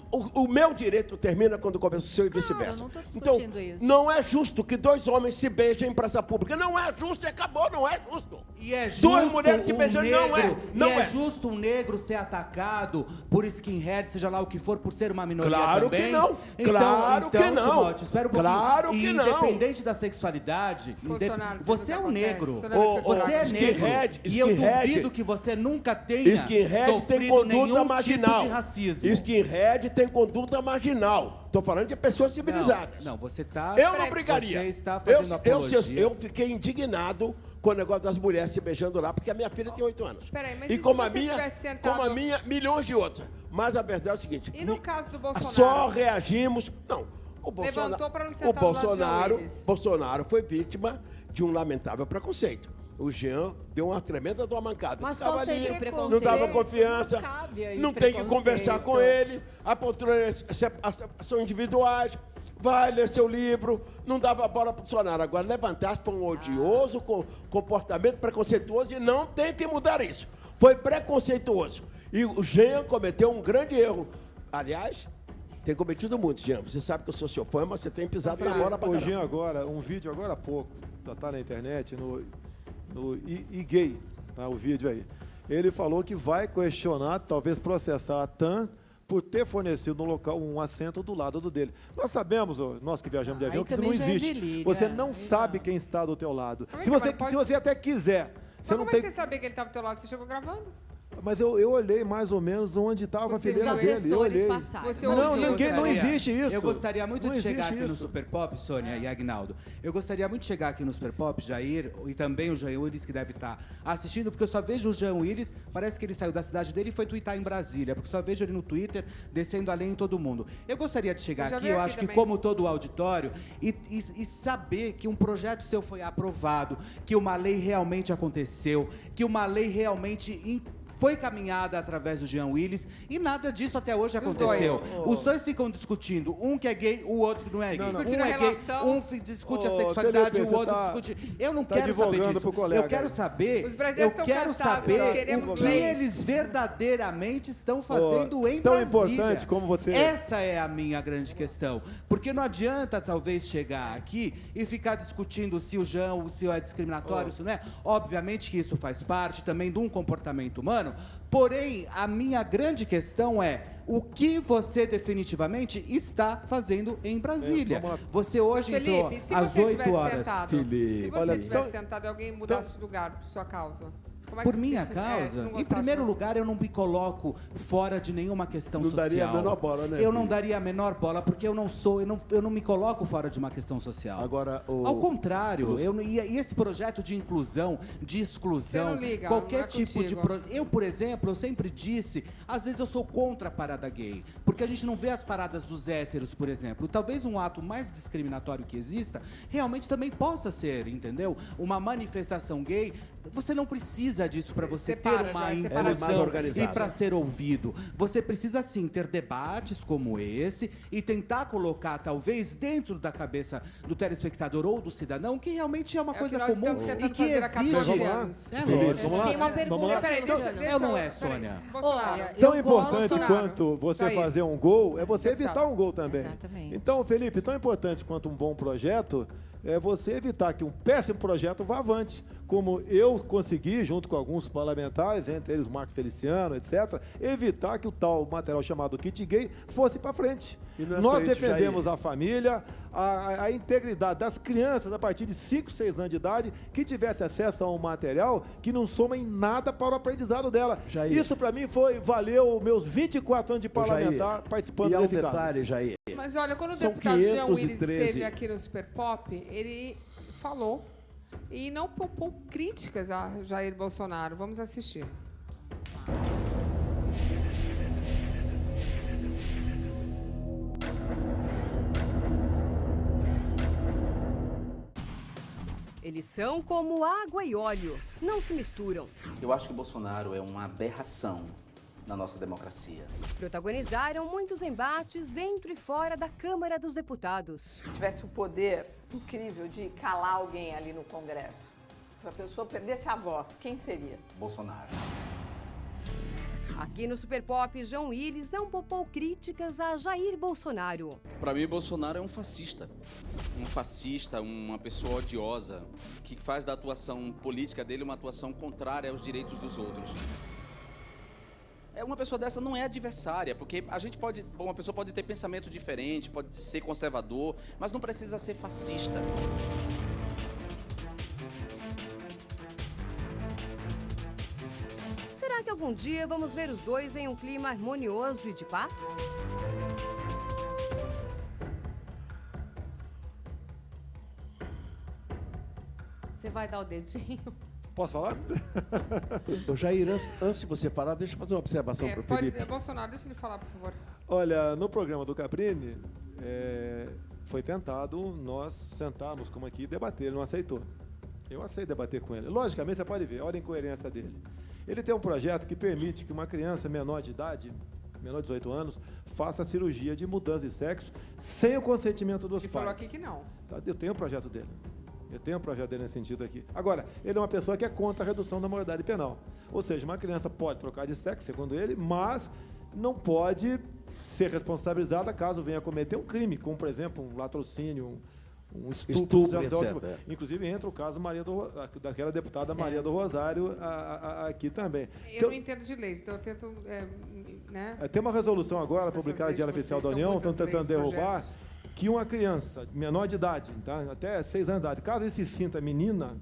O meu direito termina quando começa o seu e vice-versa. eu não tô Então, discutindo isso. não é justo que 2 homens se beijem em praça pública. Não é justo e acabou, não é justo. E é justo 2 mulheres se beijando, não é. Não e é é. justo um negro ser atacado por skinhead, seja lá o que for, por ser uma minoria Claro também? que não. Claro que não. Timóteo, espera um pouquinho. Claro que não. Independente da sexualidade, Bolsonaro, você é isso um acontece negro. toda vez que eu Você é skinhead, negro. E eu skinhead. duvido que você nunca tenha Skinhead tem sofrido conduta nenhum marginal. tipo de racismo. Skinhead tem conduta marginal. Estou falando de pessoas civilizadas. Não, você tá... Eu não brigaria. Você está fazendo apologia. Eu fiquei indignado com o negócio das mulheres se beijando lá, porque a minha filha tem 8 anos. Peraí, mas e e se como a você minha, tivesse sentado- como a minha, milhões de outras. Mas a verdade é o seguinte. E no caso do Bolsonaro? Só reagimos... Não. O Levantou para não o sentar do lado de João Bolsonaro, Willis. Bolsonaro foi vítima de um lamentável preconceito. O Jean deu uma tremenda de uma mancada. Mas Ficava qual seria ali, o preconceito? não dava confiança, Não cabe aí não tem que conversar preconceito. com ele, a poltrona são individuais, vai ler seu livro, não dava bola para o Bolsonaro. Agora, levantar-se para um odioso comportamento preconceituoso e não tem que mudar isso. Foi preconceituoso. E o Jean cometeu um grande erro. Aliás, tem cometido muito, Jean. Você sabe que eu sou seu fã, mas você tem pisado na bola para Hoje caramba. agora, um vídeo agora há pouco, já está na internet, no iGay, tá, o vídeo aí. Ele falou que vai questionar, talvez processar a TAM por ter fornecido no local um assento do lado do dele. Nós sabemos, nós que viajamos de avião, que isso não também já é existe. delírio, Você é. não Aí sabe não. quem está do teu lado. Como é Se que você, vai? Pode se você até quiser, Mas você não como é tem... que você sabia que ele estava do teu lado? Você chegou gravando? Mas eu olhei mais ou menos onde estava a Quando você fileira viu dele. Eu assessores olhei. passaram. Você Não, ouviu? ninguém, não existe isso. Eu gostaria muito Não de chegar existe aqui no isso. Super Pop, Sônia e Agnaldo. Eu gostaria muito de chegar aqui no Super Pop, Jair, e também o Jean Willis, que deve estar assistindo, porque eu só vejo o Jean Willis, parece que ele saiu da cidade dele e foi twittar em Brasília, porque só vejo ele no Twitter, descendo a lenha em todo mundo. Eu gostaria de chegar Eu já aqui, vi eu aqui acho que também. como todo o auditório, e saber que um projeto seu foi aprovado, que uma lei realmente aconteceu, que uma lei realmente foi caminhada através do Jean Willis e nada disso até hoje aconteceu. Os dois ficam discutindo, um que é gay, o outro que não é gay. Discutindo Um é gay, relação. discute a sexualidade, Felipe, o outro você discute. Eu não quero saber advogando disso. pro colega Eu quero aí. saber. Os brasileiros eu estão quero cansados, saber nós queremos o que leis. eles verdadeiramente estão fazendo em tão Brasília. importante como você- Essa é a minha grande questão. Porque não adianta, talvez, chegar aqui e ficar discutindo se o Jean, se é discriminatório, se não é. Obviamente que isso faz parte também de um comportamento humano. Porém, a minha grande questão é o que você definitivamente está fazendo em Brasília. vamos lá. Você hoje entrou Felipe, se às você 8 tivesse horas. sentado, Felipe, se você olha, tivesse então- sentado e alguém mudasse de lugar por sua causa, como é que Por você minha se causa, se não em gostasse primeiro de você? lugar, eu não me coloco fora de nenhuma questão Não social. daria a menor bola, né, Eu não Felipe? daria a menor bola, porque eu não me coloco fora de uma questão social. Agora, Ao contrário, e esse projeto de inclusão, de exclusão, Você não liga, qualquer não é tipo de... contigo. Eu, por exemplo, eu sempre disse, às vezes eu sou contra a parada gay, porque a gente não vê as paradas dos héteros, por exemplo. Talvez um ato mais discriminatório que exista, realmente também possa ser, entendeu? Uma manifestação gay, você não precisa disso para você ter separa, uma já é mais inclusão organizado. e para ser ouvido. Você precisa, sim, ter debates como esse e tentar colocar, talvez, dentro da cabeça do telespectador ou do cidadão, que realmente é uma É o coisa que nós comum estamos e tentando que fazer há 14 exige... anos. É Felipe, lógico. vamos lá? Tem uma Vamos pergunta, lá? Peraí, Luciano. Eu não é, Sônia. Bolsonaro. Olha, Tão eu importante gosto- quanto você Aí. fazer um gol é você Deputado. evitar um gol também. Exatamente. Então, Felipe, tão importante quanto um bom projeto é você evitar que um péssimo projeto vá avante. Como eu consegui, junto com alguns parlamentares, entre eles o Marco Feliciano, etc., evitar que o tal material chamado kit gay fosse para frente. E não é Nós só isso, defendemos Jair. a família, a integridade das crianças a partir de 5, 6 anos de idade que tivesse acesso a um material que não soma em nada para o aprendizado dela. Jair. Isso para mim valeu meus 24 anos de parlamentar participando E há um desse caso. detalhe, Jair. Mas olha, quando o São deputado Jean Willis 513. esteve aqui no Super Pop, ele falou e não poupou críticas a Jair Bolsonaro. Vamos assistir. Eles são como água e óleo, não se misturam. Eu acho que Bolsonaro é uma aberração na nossa democracia. Protagonizaram muitos embates dentro e fora da Câmara dos Deputados. Tivesse o poder incrível de calar alguém ali no Congresso, se a pessoa perdesse a voz, quem seria? Bolsonaro. Aqui no Super Pop, Jean Willis não poupou críticas a Jair Bolsonaro. Para mim, Bolsonaro é um fascista. Um fascista, uma pessoa odiosa, que faz da atuação política dele uma atuação contrária aos direitos dos outros. Uma pessoa dessa não é adversária, porque uma pessoa pode ter pensamento diferente, pode ser conservador, mas não precisa ser fascista. Será que algum dia vamos ver os dois em um clima harmonioso e de paz? Você vai dar o dedinho? Posso falar? Jair, antes de você falar, deixa eu fazer uma observação para o Felipe. Bolsonaro, deixa ele falar, por favor. Olha, no programa do Cabrini, foi tentado nós sentarmos como aqui e debater, ele não aceitou. Eu aceito debater com ele. Logicamente, você pode ver, olha a incoerência dele. Ele tem um projeto que permite que uma criança menor de idade, menor de 18 anos, faça cirurgia de mudança de sexo sem o consentimento dos Ele pais. falou aqui que não. Eu tenho um projeto dele. Eu tenho um projeto dele nesse sentido aqui. Agora, ele é uma pessoa que é contra a redução da maioridade penal. Ou seja, uma criança pode trocar de sexo, segundo ele, mas não ser responsabilizada caso venha cometer um crime, como, por exemplo, um latrocínio, um estupro, etc. Inclusive, entra o caso daquela deputada Maria do Rosário aqui também. Eu não entendo de leis, então eu tento... Tem uma resolução agora, Essas publicada no leis Diário de Oficial da vocês, União, são estão muitas tentando leis, derrubar, projetos. que uma criança menor de idade, tá? Até 6 anos de idade, caso ele se sinta menina,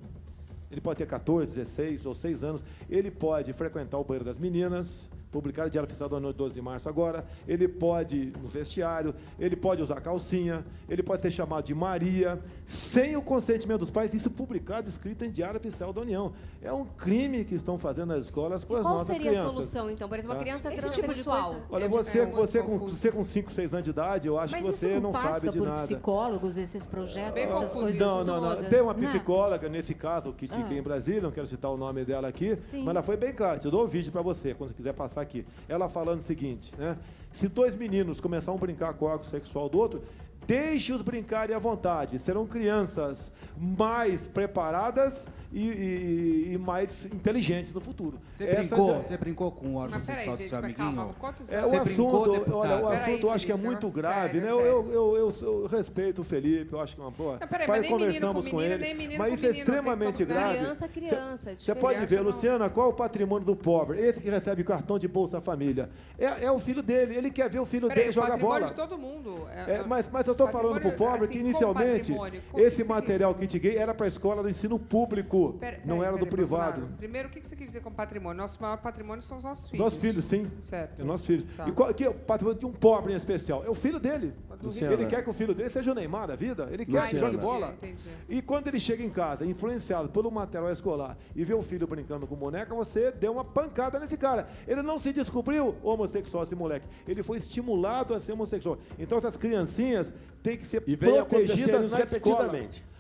ele pode ter 14, 16 ou 6 anos, ele pode frequentar o banheiro das meninas, publicado no Diário Oficial da União de 12 de março agora, ele pode ir no vestiário, ele pode usar calcinha, ele pode ser chamado de Maria, sem o consentimento dos pais, isso publicado, escrito em Diário Oficial da União. É um crime que estão fazendo nas escolas com as nossas crianças. Qual seria a solução, então? Por exemplo, uma criança transexual. Olha, você com 5, 6 anos de idade, eu acho que você não sabe de nada. Mas psicólogos, esses projetos, essas coisas não. todas? Tem uma psicóloga, nesse caso, que tinha em Brasília, não quero citar o nome dela aqui, mas ela foi bem clara. Te dou o vídeo para você, quando você quiser passar aqui. Ela falando o seguinte, né? Se 2 meninos começarem a brincar com o órgão sexual do outro, deixe-os brincarem à vontade. Serão crianças mais preparadas e mais inteligentes no futuro. Você brincou com o órgão sexual do seu amiguinho? O assunto eu acho que é muito grave, né? Eu respeito o Felipe, eu acho que é uma boa. Mas conversamos com ele, mas isso é extremamente grave. Criança. Você pode ver, Luciana, qual é o patrimônio do pobre? Esse que recebe cartão de Bolsa Família. É o filho dele, ele quer ver o filho dele jogar bola. De todo mundo. Mas eu estou falando para o pobre que, inicialmente, esse material kit gay era para a escola do ensino público, não era do privado. Bolsonaro. Primeiro, o que você quer dizer com patrimônio? Nosso maior patrimônio são os nossos filhos. Nossos filhos, sim. Certo. Nossos filhos. Tá. E que é o patrimônio de um pobre em especial? É o filho dele. Ele quer que o filho dele seja o Neymar da vida. Ele quer que jogue bola. Entendi. E quando ele chega em casa, influenciado pelo material escolar, e vê o filho brincando com boneca, você deu uma pancada nesse cara. Ele não se descobriu homossexual, esse moleque. Ele foi estimulado a ser homossexual. Então, essas criancinhas têm que ser protegidas na escola.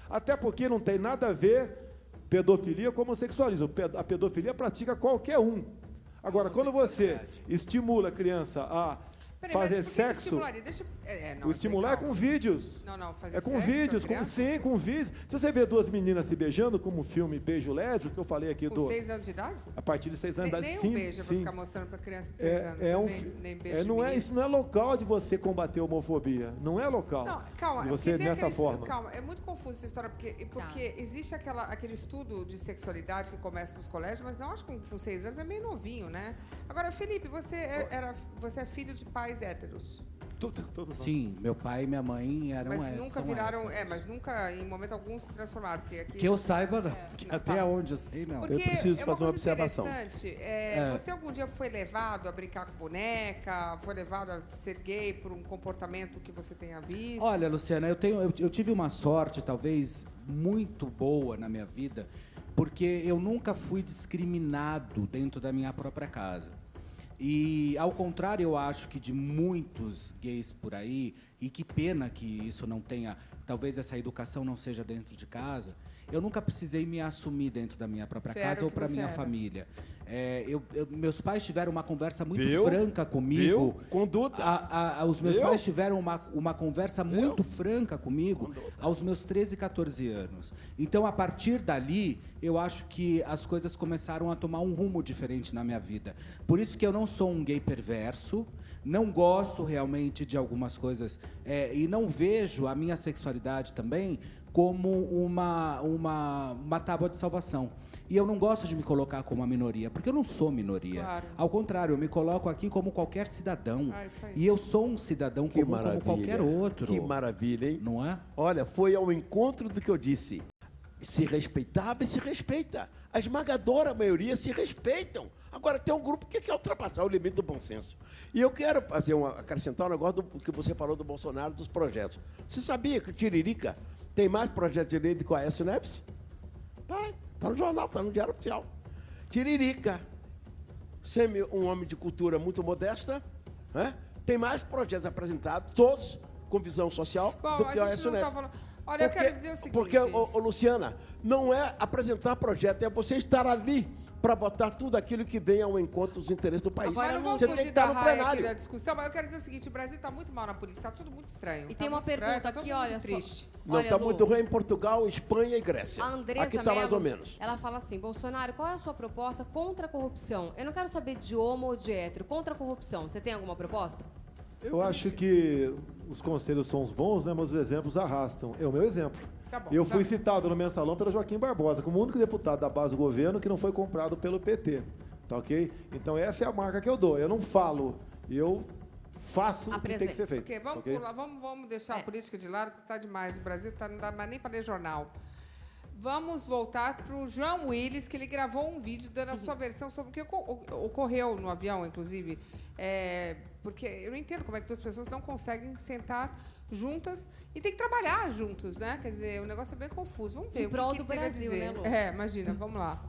Até porque não tem nada a ver pedofilia com homossexualismo. A pedofilia pratica qualquer um. Agora, quando você estimula a criança a fazer sexo... O estimular é com vídeos. Não, fazer sexo. É com sexo, vídeos, com vídeos. Se você vê 2 meninas se beijando, como o filme Beijo Lésbico, que eu falei aqui com 6 anos de idade? A partir de 6 anos de idade, sim. Nem um beijo para ficar mostrando para criança de 6 anos. Nem beijo Isso não é local de você combater a homofobia. Não é local. Não, calma. De você dessa forma. Calma, é muito confuso essa história, porque existe aquele estudo de sexualidade que começa nos colégios, mas não acho que com 6 anos é meio novinho, né? Agora, Felipe, você é filho de pais héteros. Sim, meu pai e minha mãe eram Mas nunca viraram... mas nunca, em momento algum, se transformaram. Porque aqui, que eu saiba, não. Até onde eu sei, não. Porque eu preciso fazer uma observação. Interessante. Você algum dia foi levado a brincar com boneca? Foi levado a ser gay por um comportamento que você tenha visto? Olha, Luciana, eu tive uma sorte, talvez, muito boa na minha vida, porque eu nunca fui discriminado dentro da minha própria casa. E, ao contrário, eu acho que de muitos gays por aí, e que pena que isso não tenha, talvez essa educação não seja dentro de casa, eu nunca precisei me assumir dentro da minha própria casa ou para minha família. Meus pais tiveram uma conversa muito franca comigo. Conduta. Os meus pais tiveram uma conversa muito franca comigo aos meus 13, 14 anos. Então, a partir dali, eu acho que as coisas começaram a tomar um rumo diferente na minha vida. Por isso que eu não sou um gay perverso, não gosto realmente de algumas coisas e não vejo a minha sexualidade também como uma tábua de salvação. E eu não gosto de me colocar como uma minoria, porque eu não sou minoria. Claro. Ao contrário, eu me coloco aqui como qualquer cidadão. Isso aí. E eu sou um cidadão comum como qualquer outro. Que maravilha, hein? Não é? Olha, foi ao encontro do que eu disse. Se respeitava e se respeita. A esmagadora maioria se respeitam. Agora, tem um grupo que quer ultrapassar o limite do bom senso. E eu quero acrescentar um negócio do que você falou do Bolsonaro, dos projetos. Você sabia que o Tiririca tem mais projetos de lei do que o Aécio Neves? Está no jornal, está no Diário Oficial. Tiririca, um homem de cultura muito modesta, tem mais projetos apresentados, todos com visão social, do que o Aécio Neves. Olha, eu quero dizer o seguinte... Porque, Luciana, não é apresentar projeto, é você estar ali para botar tudo aquilo que vem ao encontro dos interesses do país. Agora, você tem que estar no plenário. Da discussão, mas eu quero dizer o seguinte, o Brasil está muito mal na política, está tudo muito estranho. E tem uma pergunta aqui, olha, triste. Não, está muito ruim em Portugal, Espanha e Grécia. A Andressa aqui está mais ou menos. Ela fala assim, Bolsonaro, qual é a sua proposta contra a corrupção? Eu não quero saber de homo ou de hétero, contra a corrupção. Você tem alguma proposta? Eu acho que os conselhos são os bons, né, mas os exemplos arrastam. É o meu exemplo. Tá bom, eu fui citado no Mensalão pelo Joaquim Barbosa, como o único deputado da base do governo que não foi comprado pelo PT. Tá ok? Então essa é a marca que eu dou. Eu não falo, eu faço o que tem que ser feito. Okay, vamos pular, vamos deixar a política de lado, que está demais. O Brasil não dá mais nem para ler jornal. Vamos voltar para o João Willis, que ele gravou um vídeo dando a sua versão sobre o que ocorreu no avião, inclusive. Porque eu não entendo como é que duas pessoas não conseguem sentar juntas e tem que trabalhar juntos, né? Quer dizer, o negócio é bem confuso. Vamos ver Em prol do Brasil, né, Lu? Imagina, vamos lá.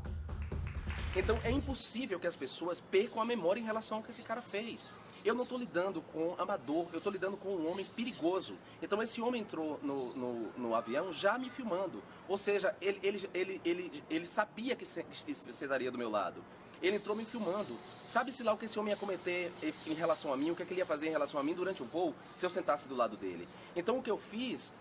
Então é impossível que as pessoas percam a memória em relação ao que esse cara fez. Eu não estou lidando com amador, eu estou lidando com um homem perigoso. Então esse homem entrou no avião já me filmando. Ou seja, ele sabia que sentaria do meu lado. Ele entrou me filmando. Sabe-se lá o que esse homem ia cometer em relação a mim, o que ele ia fazer em relação a mim durante o voo, se eu sentasse do lado dele. Então o que eu fiz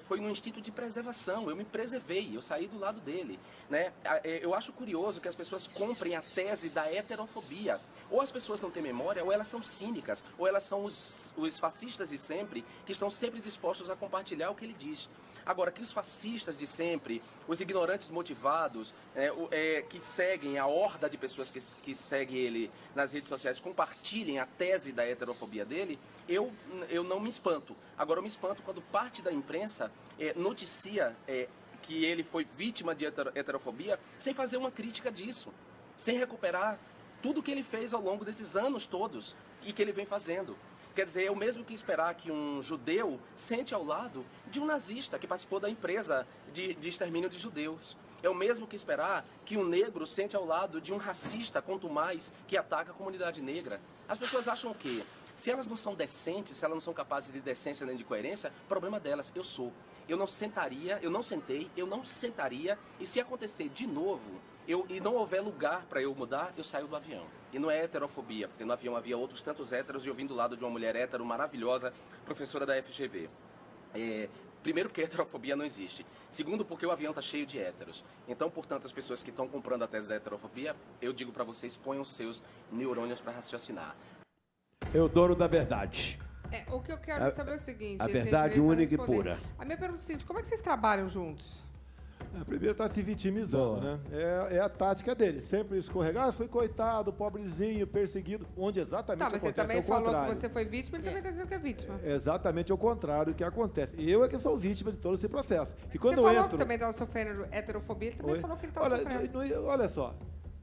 foi no instinto de preservação, eu me preservei, eu saí do lado dele, né? Eu acho curioso que as pessoas comprem a tese da heterofobia. Ou as pessoas não têm memória, ou elas são cínicas, ou elas são os fascistas de sempre, que estão sempre dispostos a compartilhar o que ele diz. Agora, que os fascistas de sempre, os ignorantes motivados, que seguem a horda de pessoas que seguem ele nas redes sociais, compartilhem a tese da heterofobia dele, eu não me espanto. Agora, eu me espanto quando parte da imprensa noticia que ele foi vítima de heterofobia sem fazer uma crítica disso, sem recuperar tudo que ele fez ao longo desses anos todos e que ele vem fazendo. Quer dizer, é o mesmo que esperar que um judeu sente ao lado de um nazista que participou da empresa de extermínio de judeus. É o mesmo que esperar que um negro sente ao lado de um racista, quanto mais, que ataca a comunidade negra. As pessoas acham o quê? Se elas não são decentes, se elas não são capazes de decência nem de coerência, problema delas. Eu sou. Eu não sentaria, eu não sentei, eu não sentaria, e se acontecer de novo, e não houver lugar para eu mudar, eu saio do avião. E não é heterofobia, porque no avião havia outros tantos héteros, e eu vim do lado de uma mulher hétero maravilhosa, professora da FGV. Primeiro, porque heterofobia não existe. Segundo, porque o avião está cheio de héteros. Então, portanto, as pessoas que estão comprando a tese da heterofobia, eu digo para vocês, ponham seus neurônios para raciocinar. Eu dono da verdade. O que eu quero saber é o seguinte... A verdade única e pura. A minha pergunta é o seguinte, como é que vocês trabalham juntos? Primeiro está se vitimizando, né? É a tática dele, sempre escorregar. Foi coitado, pobrezinho, perseguido, onde exatamente mas você também falou que você foi vítima, ele também está dizendo que é vítima. É exatamente o contrário que acontece. Eu é que sou vítima de todo esse processo. E quando você falou que também estava sofrendo heterofobia, ele também falou que ele estava sofrendo. Olha só,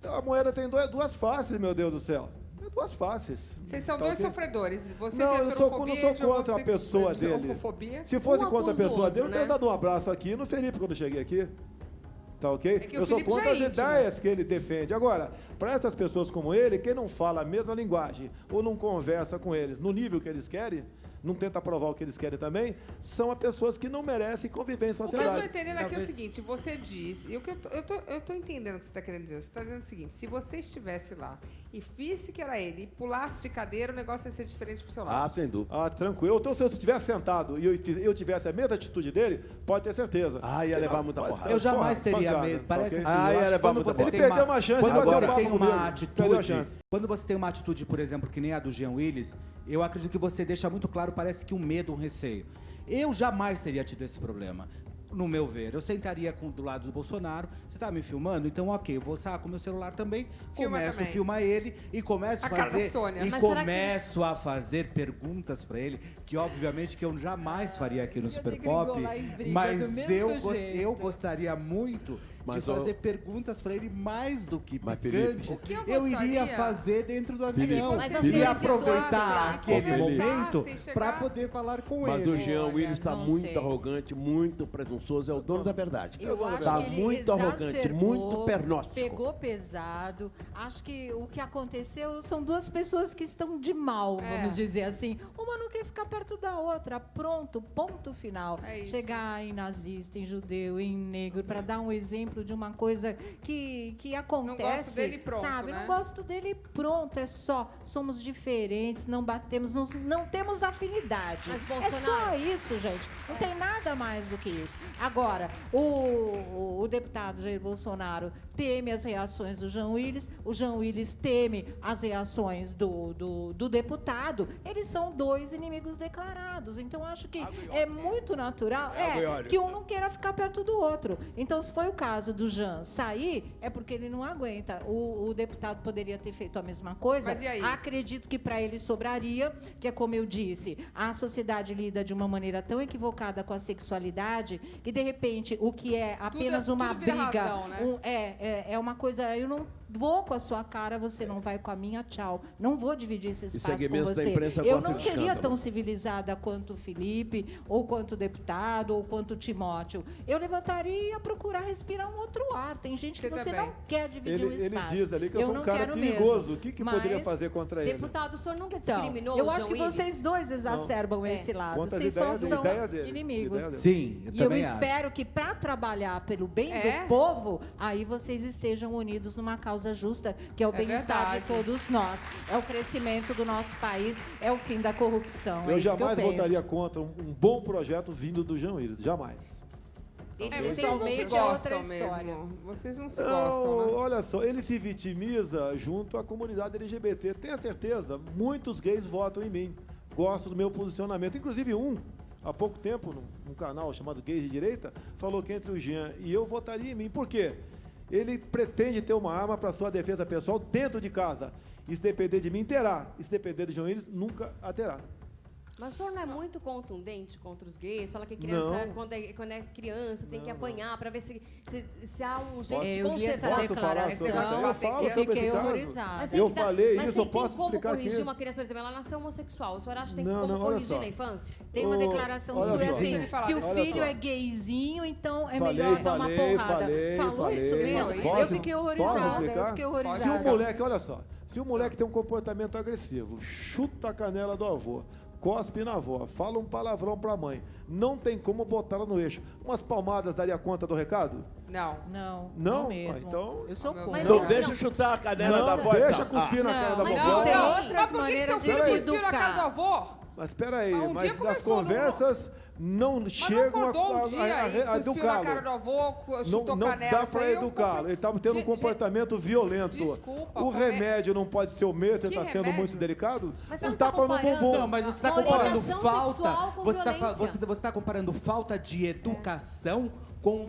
a moeda tem duas faces, meu Deus do céu. Duas faces. Vocês são dois sofredores. Você não, de heterofobia eu não sou contra a pessoa dele. Homofobia. Se fosse contra a pessoa dele, eu teria dado um abraço aqui no Felipe quando eu cheguei aqui. Tá ok? Eu sou contra as ideias que ele defende. Agora, para essas pessoas como ele, quem não fala a mesma linguagem ou não conversa com eles no nível que eles querem, não tenta provar o que eles querem também, são as pessoas que não merecem conviver em sociedade. O que eu estou entendendo aqui é o seguinte, você diz, e o que eu tô entendendo o que você está querendo dizer, você está dizendo o seguinte, se você estivesse lá e visse que era ele e pulasse de cadeira, o negócio ia ser diferente pro seu lado. Sem dúvida. Tranquilo. Então, se eu estivesse sentado e eu tivesse a mesma atitude dele, pode ter certeza. Ia levar muita porrada. Eu jamais teria medo. Parece assim, ia levar muita porrada. Ele perdeu uma chance. Quando você tem uma comigo, atitude, quando você tem uma atitude, por exemplo, que nem a do Jean Willis, eu acredito que você deixa muito claro, parece que um medo, um receio. Eu jamais teria tido esse problema. No meu ver, eu sentaria do lado do Bolsonaro. Você tá me filmando? Então, ok, eu vou sair com o meu celular também, começo a filmar ele e começo a fazer a fazer perguntas para ele, que obviamente que eu jamais faria aqui no Super Pop, mas eu gostaria muito de fazer perguntas para ele mais do que picantes. Eu iria fazer dentro do avião. Iria aproveitar aquele momento para poder falar com ele. Mas o Jean Willis está muito arrogante, muito presunçoso, é o dono da verdade. Está muito arrogante, muito pernóstico. Pegou pesado. Acho que o que aconteceu são duas pessoas que estão de mal, vamos dizer assim. Uma não quer ficar perto da outra. Pronto, ponto final. Chegar em nazista, em judeu, em negro, para dar um exemplo de uma coisa que acontece. Não gosto dele, pronto, sabe? Né? Não gosto dele, pronto. É só, somos diferentes, não batemos, não temos afinidade. Mas, Bolsonaro... É só isso, gente. Não tem nada mais do que isso. Agora, o deputado Jair Bolsonaro teme as reações do Jean Willis, o Jean Willis teme as reações do deputado. Eles são dois inimigos declarados. Então, acho que é muito natural que um não queira ficar perto do outro. Então, se foi o caso caso do Jean sair, é porque ele não aguenta. O deputado poderia ter feito a mesma coisa. Mas e aí? Acredito que para ele sobraria, que é como eu disse, a sociedade lida de uma maneira tão equivocada com a sexualidade que, de repente, o que é apenas uma tudo vira briga, razão, né? é uma coisa, eu não vou com a sua cara, você não vai com a minha, tchau. Não vou dividir esse espaço com segmentos da você. imprensa Eu gostam não de seria escândalo. tão civilizada quanto o Felipe, ou quanto o deputado, ou quanto o Timóteo. Eu levantaria e ia procurar respirar um outro ar. Tem gente que você não quer dividir um Ele espaço. diz ali que eu sou um não cara quero perigoso. mesmo. O que Mas, poderia fazer contra ele? Deputado, o senhor nunca Então, discriminou eu o acho João que Willis? vocês dois exacerbam esse lado. Contra as Vocês só ideias- são ideia dele. inimigos. Ideia dele. Sim, eu E eu também acho. espero que, para trabalhar pelo bem do povo, aí vocês estejam unidos numa causa justa, que é o bem-estar de verdade. todos nós. É o crescimento do nosso país, é o fim da corrupção. Eu é isso jamais que eu votaria penso. contra um bom projeto vindo do João Willis. Jamais. Vocês não se Pessoalmente é outra gostam história. mesmo. Vocês não se gostam, né? Olha só, ele se vitimiza junto à comunidade LGBT. Tenha certeza, muitos gays votam em mim. Gostam do meu posicionamento. Inclusive há pouco tempo, num canal chamado Gays de Direita, falou que entre o Jean e eu votaria em mim. Por quê? Ele pretende ter uma arma para sua defesa pessoal dentro de casa. E se depender de mim, terá. E se depender de João Willis, nunca a terá. Mas o senhor não é muito contundente contra os gays? Fala que criança, Não. quando é criança, tem que apanhar para ver se há um jeito de Eu li essa conservar. declaração. Eu falo sobre Fiquei esse caso. horrorizada. Mas tem Eu que dar- falei mas isso, eu tem posso como explicar corrigir aqui. uma criança, por exemplo, ela nasceu homossexual. O senhor acha que tem Não, como não, olha corrigir só. na infância? Tem uma declaração olha sua só. assim, se o Olha filho só. é gayzinho, então é Falei, melhor dar uma falei, porrada. falei, Falou falei. isso mesmo? Posso- Eu fiquei posso horrorizada. explicar? Eu fiquei horrorizada. Se o moleque, olha só, se o moleque tem um comportamento agressivo, chuta a canela do avô, cospe na avó, fala um palavrão pra mãe, não tem como botá-la no eixo. Umas palmadas daria conta do recado? Não. Não, Não? mesmo. Ah, então- Eu sou contra. Mas Não eu- deixa chutar a canela Não, da avó. deixa então. cuspir na cara da mas vovó. tem Não, outras mas por que que seu maneiras de filho se cuspiu na cara do educar. avô? Mas espera aí, Um dia mas nas começou no- conversas não Mas chegam não acordou a um dia e cuspiu na cara educá-lo. do avô, Não, chutou não canela. dá isso para aí eu educá-lo. Ele estava tendo um Gente, comportamento violento. desculpa, O como é- remédio não pode ser o mesmo, você Que está sendo remédio? muito delicado? Mas você Um não tá tapa no comparando- bumbum. Não, mas você está Uma comparando orientação falta. sexual com Você violência. está comparando falta de educação com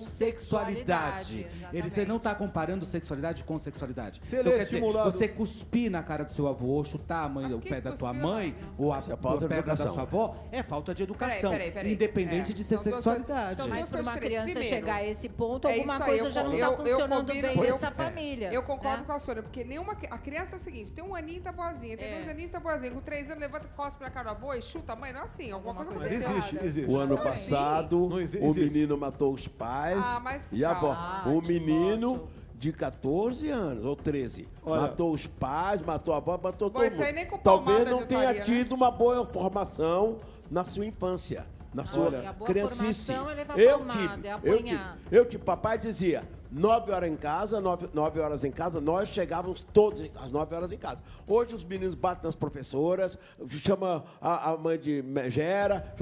sexualidade. sexualidade, Você não está comparando sexualidade com sexualidade. Se ele Então, é quer dizer, estimulado- você cuspir na cara do seu avô, ou chutar a mãe, o que pé da tua cuspiu, mãe, ou a Isso é falta de perna da educação. sua avó, é falta de educação. Peraí. Independente É, de ser são duas sexualidade. coisas- são Mas duas para uma coisas diferentes. criança Primeiro, chegar a esse ponto, é alguma isso aí, coisa eu já não com- está eu funcionando combino bem com- nessa família. Eu concordo né? com a Sônia, porque a criança é o seguinte, tem um aninho tá boazinha, tem 2 aninhos tá boazinha, com 3 anos levanta, cospe na cara do avô e chuta a mãe, não é assim, alguma coisa Mas aconteceu. existe. O ano Não, passado, Não o existe. menino matou os pais Ah, mas e a avó. calma. O menino de 14 anos, ou 13, Olha. matou os pais, matou a avó, matou Bom, todo isso aí mundo. nem com Talvez palmada não de tenha otaria, né? tido uma boa formação na sua infância, na sua Olha, a boa criancice. formação é levar Eu palmada, é tive, apanhar. papai dizia, 9 horas em casa, 9 horas em casa, nós chegávamos todos às 9 horas em casa. Hoje os meninos batem nas professoras, chama a mãe de megera.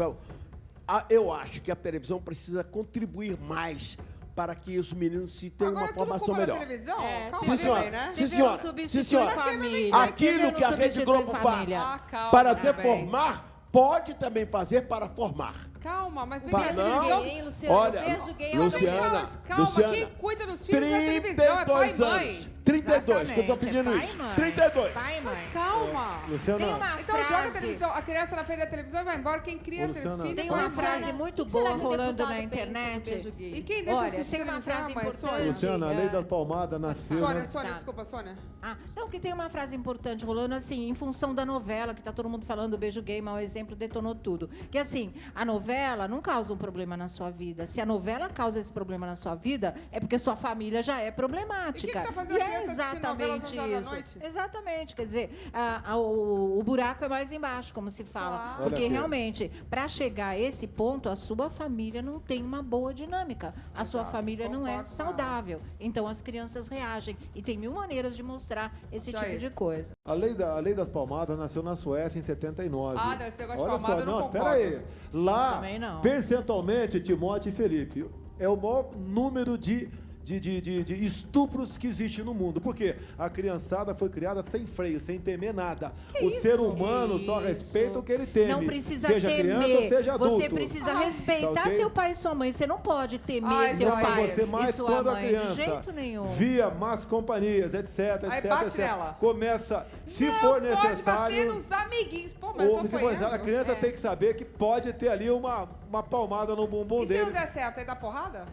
Eu acho que a televisão precisa contribuir mais para que os meninos se tenham Agora uma tudo formação culpa da melhor. televisão? É. Calma Sim, aí, senhora. né? Sim, Devemos senhora. substituir Sim, senhora. família. Aquilo Devemos que a Rede substituir Globo faz família. Ah, calma, para tudo bem. deformar, pode também fazer para formar. Calma, mas vem Para cá, não. televisão- Gay, hein, Luciano? Olha, Beijo gay é Luciana, Calma, Luciana, quem cuida dos filhos da televisão é pai e 32 mãe. anos. 32, que eu tô Exatamente, pedindo é pai isso. e mãe. 32. Pai e mãe. Mas calma. Luciana, Tem uma Então joga a frase, televisão, a criança na frente da televisão e vai embora. Quem cria Ô, Luciana, filho tem vai uma embora. frase muito O que será boa que o rolando deputado na pensa do internet. beijo gay? E quem deixa Olha, assistir tem uma televisão, frase mãe? importante. Sônia? Luciana, a lei da palmada nasceu. Sônia, né? Sônia, desculpa, Sônia. Ah, não, que tem uma frase importante rolando assim, em função da novela, que tá todo mundo falando do beijo gay, mau exemplo, detonou tudo. Que assim, a novela não causa um problema na sua vida. Se a novela causa esse problema na sua vida, é porque sua família já é problemática. E quem que tá fazendo E a criança assistir novela às exatamente 11 horas da isso. noite? Exatamente, quer dizer, o buraco é mais embaixo, como se fala. Claro. Porque Olha aqui. realmente, para chegar a esse ponto, a sua família não tem uma boa dinâmica. A sua Exato, família não é concordo com ela. saudável. Então as crianças reagem. E tem 1000 maneiras de mostrar esse Jair. tipo de coisa. A lei das palmadas nasceu na Suécia em 79. Ah, não, esse negócio de Olha palmada só, eu não espera concordo. aí. Lá, Também não. percentualmente, Timóteo e Felipe, é o maior número de de estupros que existe no mundo. Por quê? A criançada foi criada sem freio, sem temer nada. O ser humano só respeita o que ele teme. Não precisa seja temer. Criança, seja adulto. Você precisa respeitar Tá okay? seu pai e sua mãe. Você não pode temer seu pai você mais e sua quando mãe. a criança, De jeito nenhum. via más companhias, etc, Aí etc, bate etc. nela. Começa, se não for pode necessário... bater nos amiguinhos. Pô, mas eu tô se for necessário, a apanhando. criança tem que saber que pode ter ali uma palmada no bumbum E se dele. não der certo, aí dá porrada?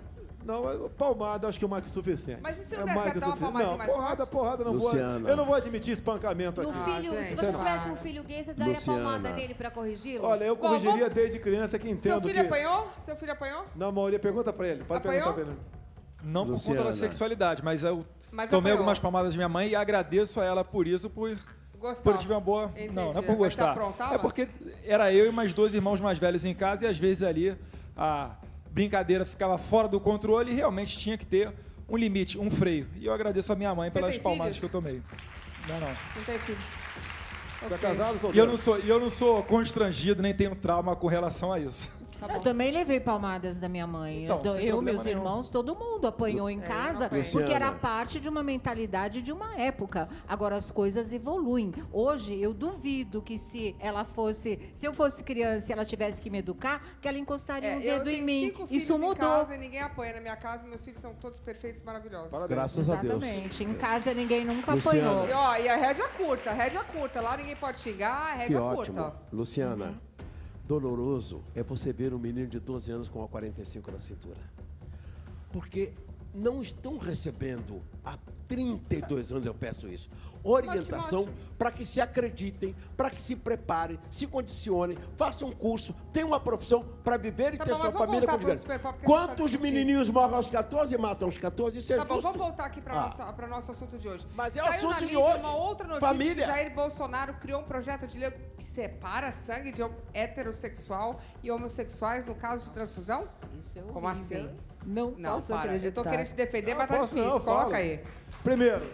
Não, palmada acho que é mais que suficiente. Mas e se não é der mais certo, que dá uma suficiente. palmadinha Não, mais forte? porrada não vou. Luciana. Eu não vou admitir espancamento aqui. No filho, se você tivesse um filho gay, você daria Luciana. palmada nele pra corrigi-lo? Olha, eu corrigiria desde criança que Seu entendo filho que... apanhou? Seu filho apanhou? Na maioria, pergunta pra ele. Pode Apanhou? perguntar pra ele. Não por conta Luciana. da sexualidade, mas eu Mas tomei apanhou. algumas palmadas de minha mãe e agradeço a ela por isso, por Gostava. eu tive uma boa... Entendi. Não é por Mas você gostar. aprontava? É porque era eu e mais 2 irmãos mais velhos em casa e às vezes ali a brincadeira ficava fora do controle e realmente tinha que ter um limite, um freio. E eu agradeço a minha mãe Você pelas tem palmadas filhos? que eu tomei. Não. Não tem filho. Tá casado, E eu não sou constrangido, nem tenho trauma com relação a isso. Eu também levei palmadas da minha mãe. Então, sem Eu, problema meus nenhum. irmãos, todo mundo apanhou em casa, Luciana. porque era parte de uma mentalidade de uma época. Agora as coisas evoluem. Hoje eu duvido que se eu fosse criança e ela tivesse que me educar, que ela encostaria um eu dedo tenho em mim. 5 filhos Isso em mudou. casa e ninguém apanha na minha casa. Meus filhos são todos perfeitos, maravilhosos. Graças a Deus. Exatamente. Em casa ninguém nunca Luciana. apanhou. E, ó, e a rédea curta. Lá ninguém pode xingar, a Que rédea ótimo. curta. Luciana, doloroso é você ver um menino de 12 anos com a 45 na cintura. Porque não estão recebendo há 32 anos, eu peço isso, orientação para que se acreditem, para que se preparem, se condicionem, façam um curso, tenham uma profissão para viver e Tá ter bom, sua mas vamos família voltar como pro viver. Superpop, que a gente tá Quantos discutindo. menininhos morrem aos 14 e matam aos 14? Isso é Tá bom, justo? vamos voltar aqui para nosso assunto de hoje. Mas é o Saiu assunto na de mídia hoje. uma outra notícia Família. que Jair Bolsonaro criou um projeto de lei que separa sangue de heterossexual e homossexuais no caso de transfusão? Isso é Como assim? Não posso para. acreditar. Eu tô querendo te defender, Não, mas tá posso difícil. não, Coloca fala. aí. Primeiro,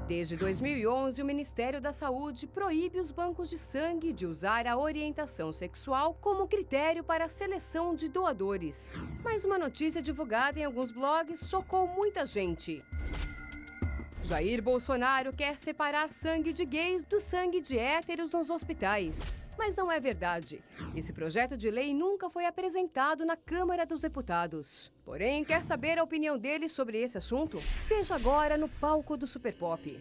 Desde 2011, o Ministério da Saúde proíbe os bancos de sangue de usar a orientação sexual como critério para a seleção de doadores. Mas uma notícia divulgada em alguns blogs chocou muita gente. Jair Bolsonaro quer separar sangue de gays do sangue de héteros nos hospitais. Mas não é verdade. Esse projeto de lei nunca foi apresentado na Câmara dos Deputados. Porém, quer saber a opinião dele sobre esse assunto? Veja agora no palco do Super Pop.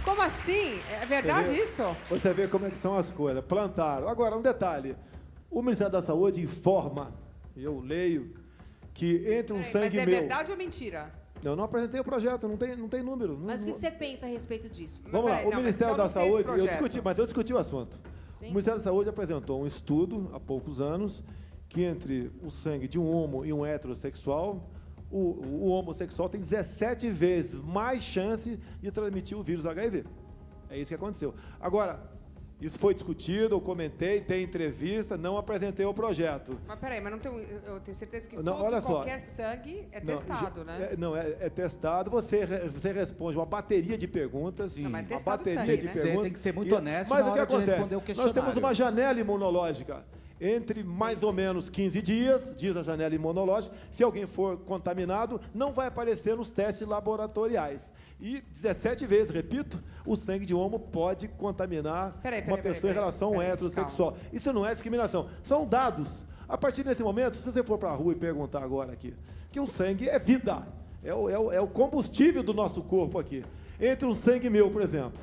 Como assim? É verdade Você vê- isso? Você vê como é que são as coisas. Plantaram. Agora, um detalhe. O Ministério da Saúde informa, eu leio, que entre um Mas sangue é meu... verdade ou mentira? Eu não apresentei o projeto, não tem número. Mas o que você pensa a respeito disso? Vamos lá, o Ministério da Saúde, eu discuti. discuti o assunto. Sim. O Ministério da Saúde apresentou um estudo há poucos anos que entre o sangue de um homo e um heterossexual, o homossexual tem 17 vezes mais chance de transmitir o vírus HIV. É isso que aconteceu. Agora, isso foi discutido, eu comentei, tem entrevista, não apresentei o projeto. Mas peraí, mas não tem, eu tenho certeza que Não, todo olha só. qualquer sangue é testado, né? É testado, você responde uma bateria de perguntas. Não, mas uma testado bateria sangue, de né? perguntas. Você tem que ser muito honesto mas na o que hora de acontece? responder o Nós questionário. temos uma janela imunológica entre mais ou menos 15 dias, diz a janela imunológica. Se alguém for contaminado, não vai aparecer nos testes laboratoriais. E 17 vezes, repito, o sangue de homo pode contaminar uma pessoa em relação ao heterossexual. Isso não é discriminação, são dados. A partir desse momento, se você for para a rua e perguntar agora aqui, que um sangue é vida, é o combustível do nosso corpo aqui. Entre um sangue meu, por exemplo,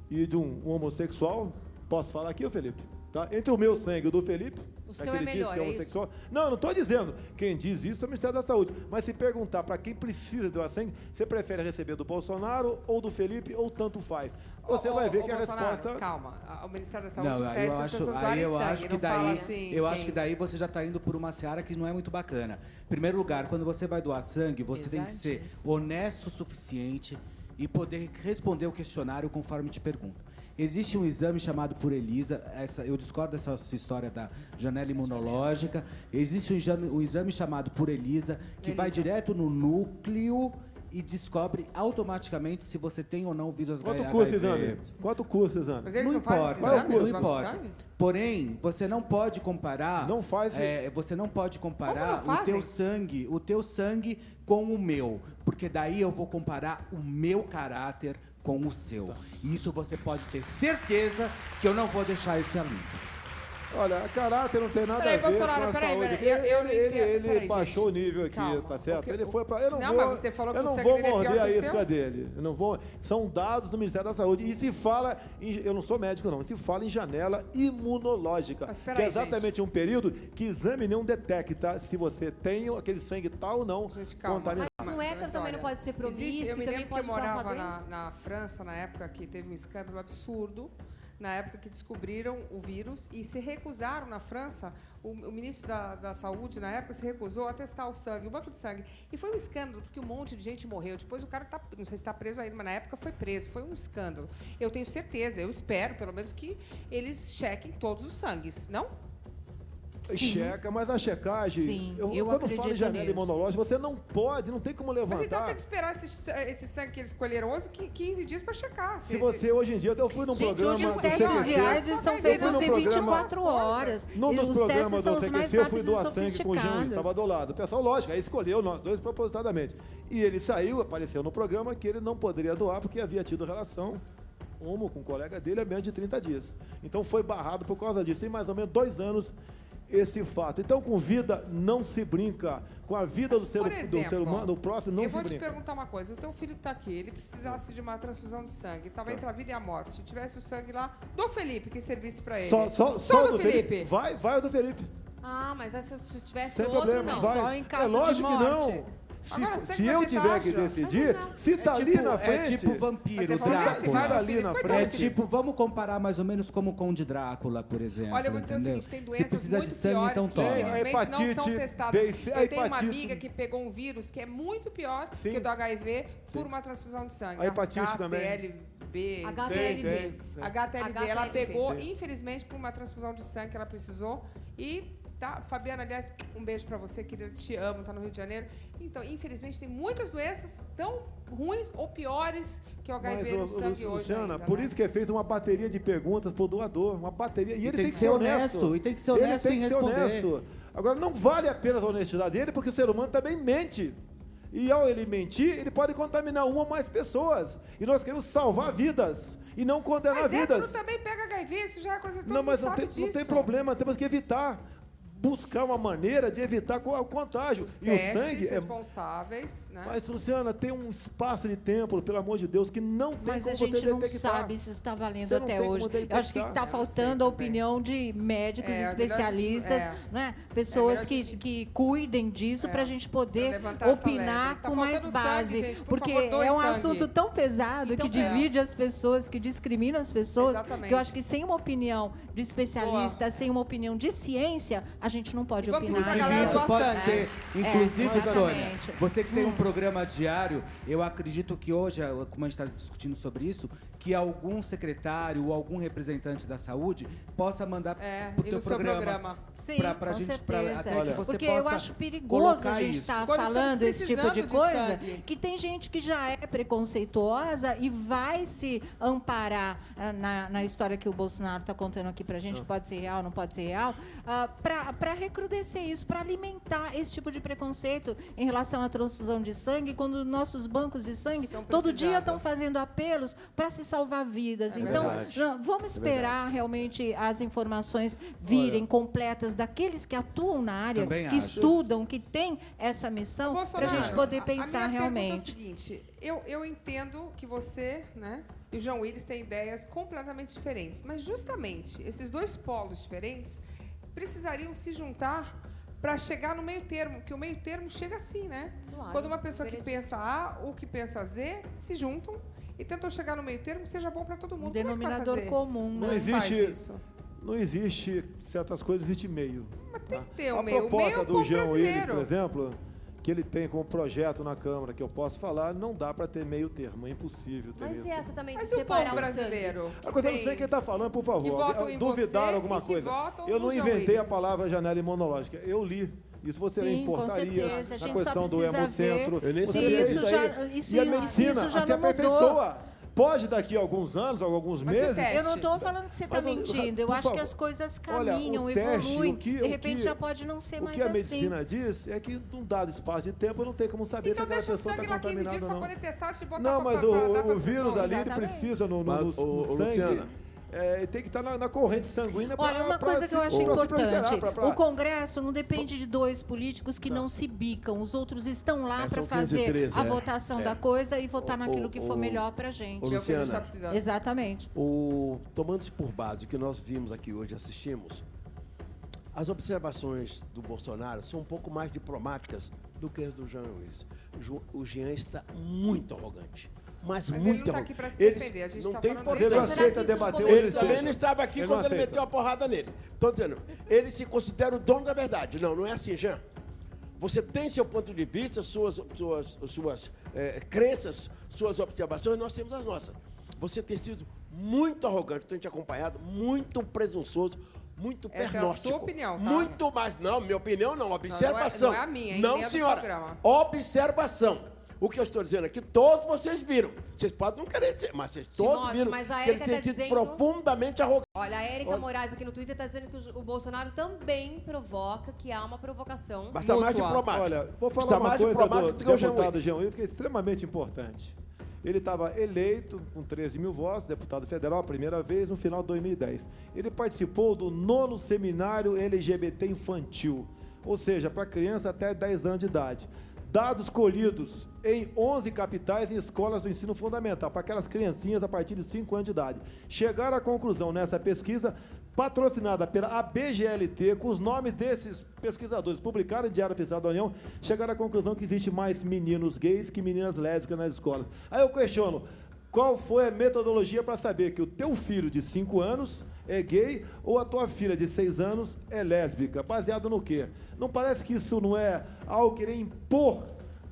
e de um homossexual, posso falar aqui, ô Felipe? Tá? Entre o meu sangue e o do Felipe, O seu daquele é diz melhor, que é é homossexual. Não, eu não estou dizendo. Quem diz isso é o Ministério da Saúde. Mas se perguntar para quem precisa doar sangue, você prefere receber do Bolsonaro ou do Felipe ou tanto faz? Você vai ver que a Bolsonaro, resposta... Calma, o Ministério da Saúde Não, pede eu para as acho, pessoas aí doarem eu sangue, acho que não fala daí, assim... eu acho que daí você já está indo por uma seara que não é muito bacana. Em primeiro lugar, quando você vai doar sangue, você tem que ser honesto o suficiente e poder responder o questionário conforme te perguntam. Existe um exame chamado por ELISA, eu discordo dessa história da janela imunológica. Existe um exame chamado por ELISA, que vai direto no núcleo e descobre automaticamente se você tem ou não vírus HIV. Quanto custa o exame? Quanto custa o exame? Mas eles Não não fazem importa, esse exame? não Eles vão importa. no sangue? Porém, você não pode comparar. Não faz. Você não pode Como comparar não o teu sangue com o meu, porque daí eu vou comparar o meu caráter com o seu. E isso você pode ter certeza que eu não vou deixar isso ali. Olha, caráter não tem nada Peraí, a ver Bolsonaro, com a peraí, saúde. peraí, eu não entendo. Ele Peraí, baixou gente. o nível aqui, Calma. tá certo? Ok, Ele foi pra... Eu não, Não, vou, mas você falou que eu o não sangue vou dele é pior morder a que o isca seu? dele. Eu não vou... São dados do Ministério da Saúde. E se fala... Eu não sou médico, não. Se fala em janela imunológica. Mas Que peraí, é exatamente um período que exame nenhum detecta se você tem aquele sangue tal ou não contaminado. Mas um hétero também não pode ser promíscuo, Eu me também lembro que pode eu passar morava doença? na França, na época que teve um escândalo absurdo, na época que descobriram o vírus e se recusaram na França, o ministro da Saúde, na época, se recusou a testar o sangue, o banco de sangue. E foi um escândalo, porque um monte de gente morreu. Depois o cara, não sei se está preso ainda, mas na época foi preso. Foi um escândalo. Eu tenho certeza, eu espero, pelo menos, que eles chequem todos os sangues, não? Checa, mas a checagem... Sim, eu quando falo acredito em janela nisso. imunológica, você não pode, não tem como levantar. Mas então tem que esperar esse sangue que eles escolheram 15 dias para checar. Se você, hoje em dia, eu fui num programa hoje os do testes CQC, de AIDS são feitos em 24 horas. Num dos Os programas testes são do os mais CQC, eu fui rápidos e doar sangue com o Gil, sofisticados. estava do lado. O pessoal, lógico, aí escolheu nós dois propositadamente. E ele saiu, apareceu no programa que ele não poderia doar porque havia tido relação homo com um colega dele há menos de 30 dias. Então foi barrado por causa disso. Em mais ou menos 2 anos esse fato. Então, com vida não se brinca. Com a vida do ser humano, do próximo, não se brinca. Eu vou te perguntar uma coisa. O teu filho que está aqui, ele precisasse de uma transfusão de sangue, estava entre a vida e a morte. Se tivesse o sangue lá do Felipe, que servisse para ele. Só do Felipe. Vai o do Felipe. Ah, mas se tivesse Sem outro, problema, não. vai. Só em caso É lógico de morte. que não. Agora, Se eu tiver que decidir, se tá ali na frente... É tipo vampiro, Drácula. É tipo, vamos comparar mais ou menos como o Conde Drácula, por exemplo. Olha, eu vou dizer o seguinte, tem doenças muito piores que infelizmente não são testadas. Eu tenho uma amiga que pegou um vírus que é muito pior que o do HIV por uma transfusão de sangue. A hepatite também. HTLV. Ela pegou, infelizmente, por uma transfusão de sangue que ela precisou e... Tá? Fabiana, aliás, um beijo pra você, querida, te amo, tá no Rio de Janeiro. Então, infelizmente, tem muitas doenças tão ruins ou piores que o HIV no sangue hoje. Luciana, ainda, por né? isso que é feita uma bateria de perguntas pro doador, uma bateria. E ele tem que ser honesto. E tem que ser honesto em responder. Agora, não vale a pena a honestidade dele, porque o ser humano também mente. E ao ele mentir, ele pode contaminar uma ou mais pessoas. E nós queremos salvar vidas e não condenar Mas vidas. hétero também pega HIV, isso já é coisa que todo Não, mas mundo sabe disso. não tem problema, temos que evitar. Buscar uma maneira de evitar o contágio. Os e testes o sangue responsáveis, né? Mas, Luciana, tem um espaço de tempo, pelo amor de Deus, que não tem Mas como a gente você não detectar. sabe se isso está valendo Você não até tem como hoje. Eu detectar. acho que está faltando a opinião de médicos É, especialistas, né? Pessoas que cuidem disso para a gente poder opinar Tá com mais faltando base. sangue, gente, por porque favor, doe é um sangue. assunto tão pesado que divide as pessoas, que discrimina as pessoas, que eu acho que sem uma opinião de especialista, sem uma opinião de ciência, a gente não pode opinar. Isso pode ser. Inclusive, Sônia, exatamente. você que tem um programa diário, eu acredito que hoje, como a gente está discutindo sobre isso, que algum secretário ou algum representante da saúde possa mandar pro teu programa. Sim, pra com gente, certeza. até que você porque possa eu acho perigoso a gente estar falando esse tipo de coisa, sangue. que tem gente que já é preconceituosa e vai se amparar na história que o Bolsonaro está contando aqui pra gente, que pode ser real, não pode ser real, para recrudescer isso, para alimentar esse tipo de preconceito em relação à transfusão de sangue, quando nossos bancos de sangue todo dia estão fazendo apelos para se salvar vidas. Então, vamos esperar realmente as informações virem completas daqueles que atuam na área, que estudam, que têm essa missão, para a gente poder pensar a minha realmente. É o seguinte, eu entendo que você, né, e o João Willis têm ideias completamente diferentes, mas justamente esses dois polos diferentes precisariam se juntar para chegar no meio termo, que o meio termo chega assim, né? Claro, quando uma pessoa que pensa A ou que pensa Z se juntam e tentam chegar no meio termo que seja bom para todo mundo. Denominador comum, Não existe, não existe certas coisas, existe meio. Mas tem que ter um A meio. O meio é proposta o do povo João Willis, brasileiro. por exemplo, que ele tem como projeto na Câmara, que eu posso falar, não dá para ter meio termo, é impossível ter Mas meio e termo. essa também de Mas e o separar povo o brasileiro? sangue? Agora, eu não sei quem está falando, por favor. que votam em Duvidar você alguma e que coisa. votam Eu no não João inventei Willis. a palavra janela imunológica. Eu li Isso você Sim, importaria com certeza. A na gente questão só do precisa hemocentro. ver Você se vê isso aí. já- E a medicina isso já até não mudou. aperfeiçoa. Pode daqui a alguns anos, alguns meses. Eu não estou falando que você está mentindo. Eu por acho favor, que as coisas olha, caminham, o teste, evoluem. o que- De o repente que- já pode não ser O mais que a assim. medicina diz é que num dado espaço de tempo não tem como saber Então se aquela deixa o pessoa sangue está lá 15 dias contaminada pra ou não. poder testar, te botar Não, pra, mas pra dar o pras vírus pessoas. ali ele Exatamente. precisa no Mas, sangue. Luciana. Tem que estar na corrente sanguínea. Olha, uma coisa que eu acho importante, o Congresso não depende de dois políticos que não se bicam, os outros estão lá para são 15 e fazer 13, a votação da coisa e votar Ô, naquilo que for melhor para a gente. ô, É o que a gente Luciana, tá precisando. Exatamente. Tomando-se por base o que nós vimos aqui hoje, assistimos, as observações do Bolsonaro são um pouco mais diplomáticas do que as do Jean Willis. O Jean está muito arrogante. Mas ele muito não tá arrogante. aqui pra se Eles defender, a gente não tá tem falando importância. dele. Ele aceita debater o Ele que também seja. não estava aqui Ele quando não ele aceita. meteu a porrada nele. Estou dizendo, ele se considera o dono da verdade. Não é assim, Jean. Você tem seu ponto de vista, suas crenças, suas observações, nós temos as nossas. Você tem sido muito arrogante, tenho te acompanhado, muito presunçoso, muito Essa é a pernóstico. sua opinião, tá? Muito mais, não, minha opinião não, observação. Não é a minha, hein? Não, Nem a do senhora, programa. observação. O que eu estou dizendo aqui, todos vocês viram. Vocês podem não querer dizer, mas vocês todos Timote, viram mas a que ele Érica tem tá sido dizendo- profundamente arrogante. Olha, a Érica Moraes aqui no Twitter está dizendo que o Bolsonaro também provoca, que há uma provocação. Mas tá mais diplomático. Olha, vou falar Está uma mais coisa diplomático do do que o Jean deputado Willis. Jean Willis, que é extremamente importante. Ele estava eleito com 13 mil votos, deputado federal a primeira vez, no final de 2010. Ele participou do 9º Seminário LGBT Infantil, ou seja, para criança até 10 anos de idade. Dados colhidos em 11 capitais e escolas do ensino fundamental, para aquelas criancinhas a partir de 5 anos de idade. Chegaram à conclusão nessa pesquisa, patrocinada pela ABGLT, com os nomes desses pesquisadores publicados em Diário Oficial da União, chegaram à conclusão que existe mais meninos gays que meninas lésbicas nas escolas. Aí eu questiono, qual foi a metodologia para saber que o teu filho de 5 anos é gay ou a tua filha de 6 anos é lésbica? Baseado no quê? Não parece que isso não é algo querer impor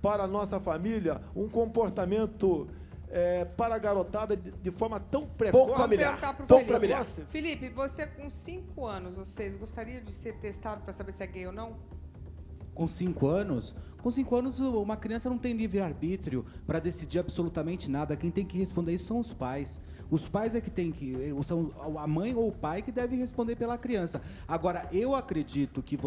para a nossa família um comportamento para a garotada de forma tão precoce? Pouco familiar. Vou perguntar pro Pouco Felipe. familiar. Felipe, você com 5 anos, vocês gostariam de ser testado para saber se é gay ou não? Com 5 anos? Com 5 anos, uma criança não tem livre-arbítrio para decidir absolutamente nada. Quem tem que responder isso são os pais. Os pais é que tem que... São a mãe ou o pai que deve responder pela criança. Agora, eu acredito que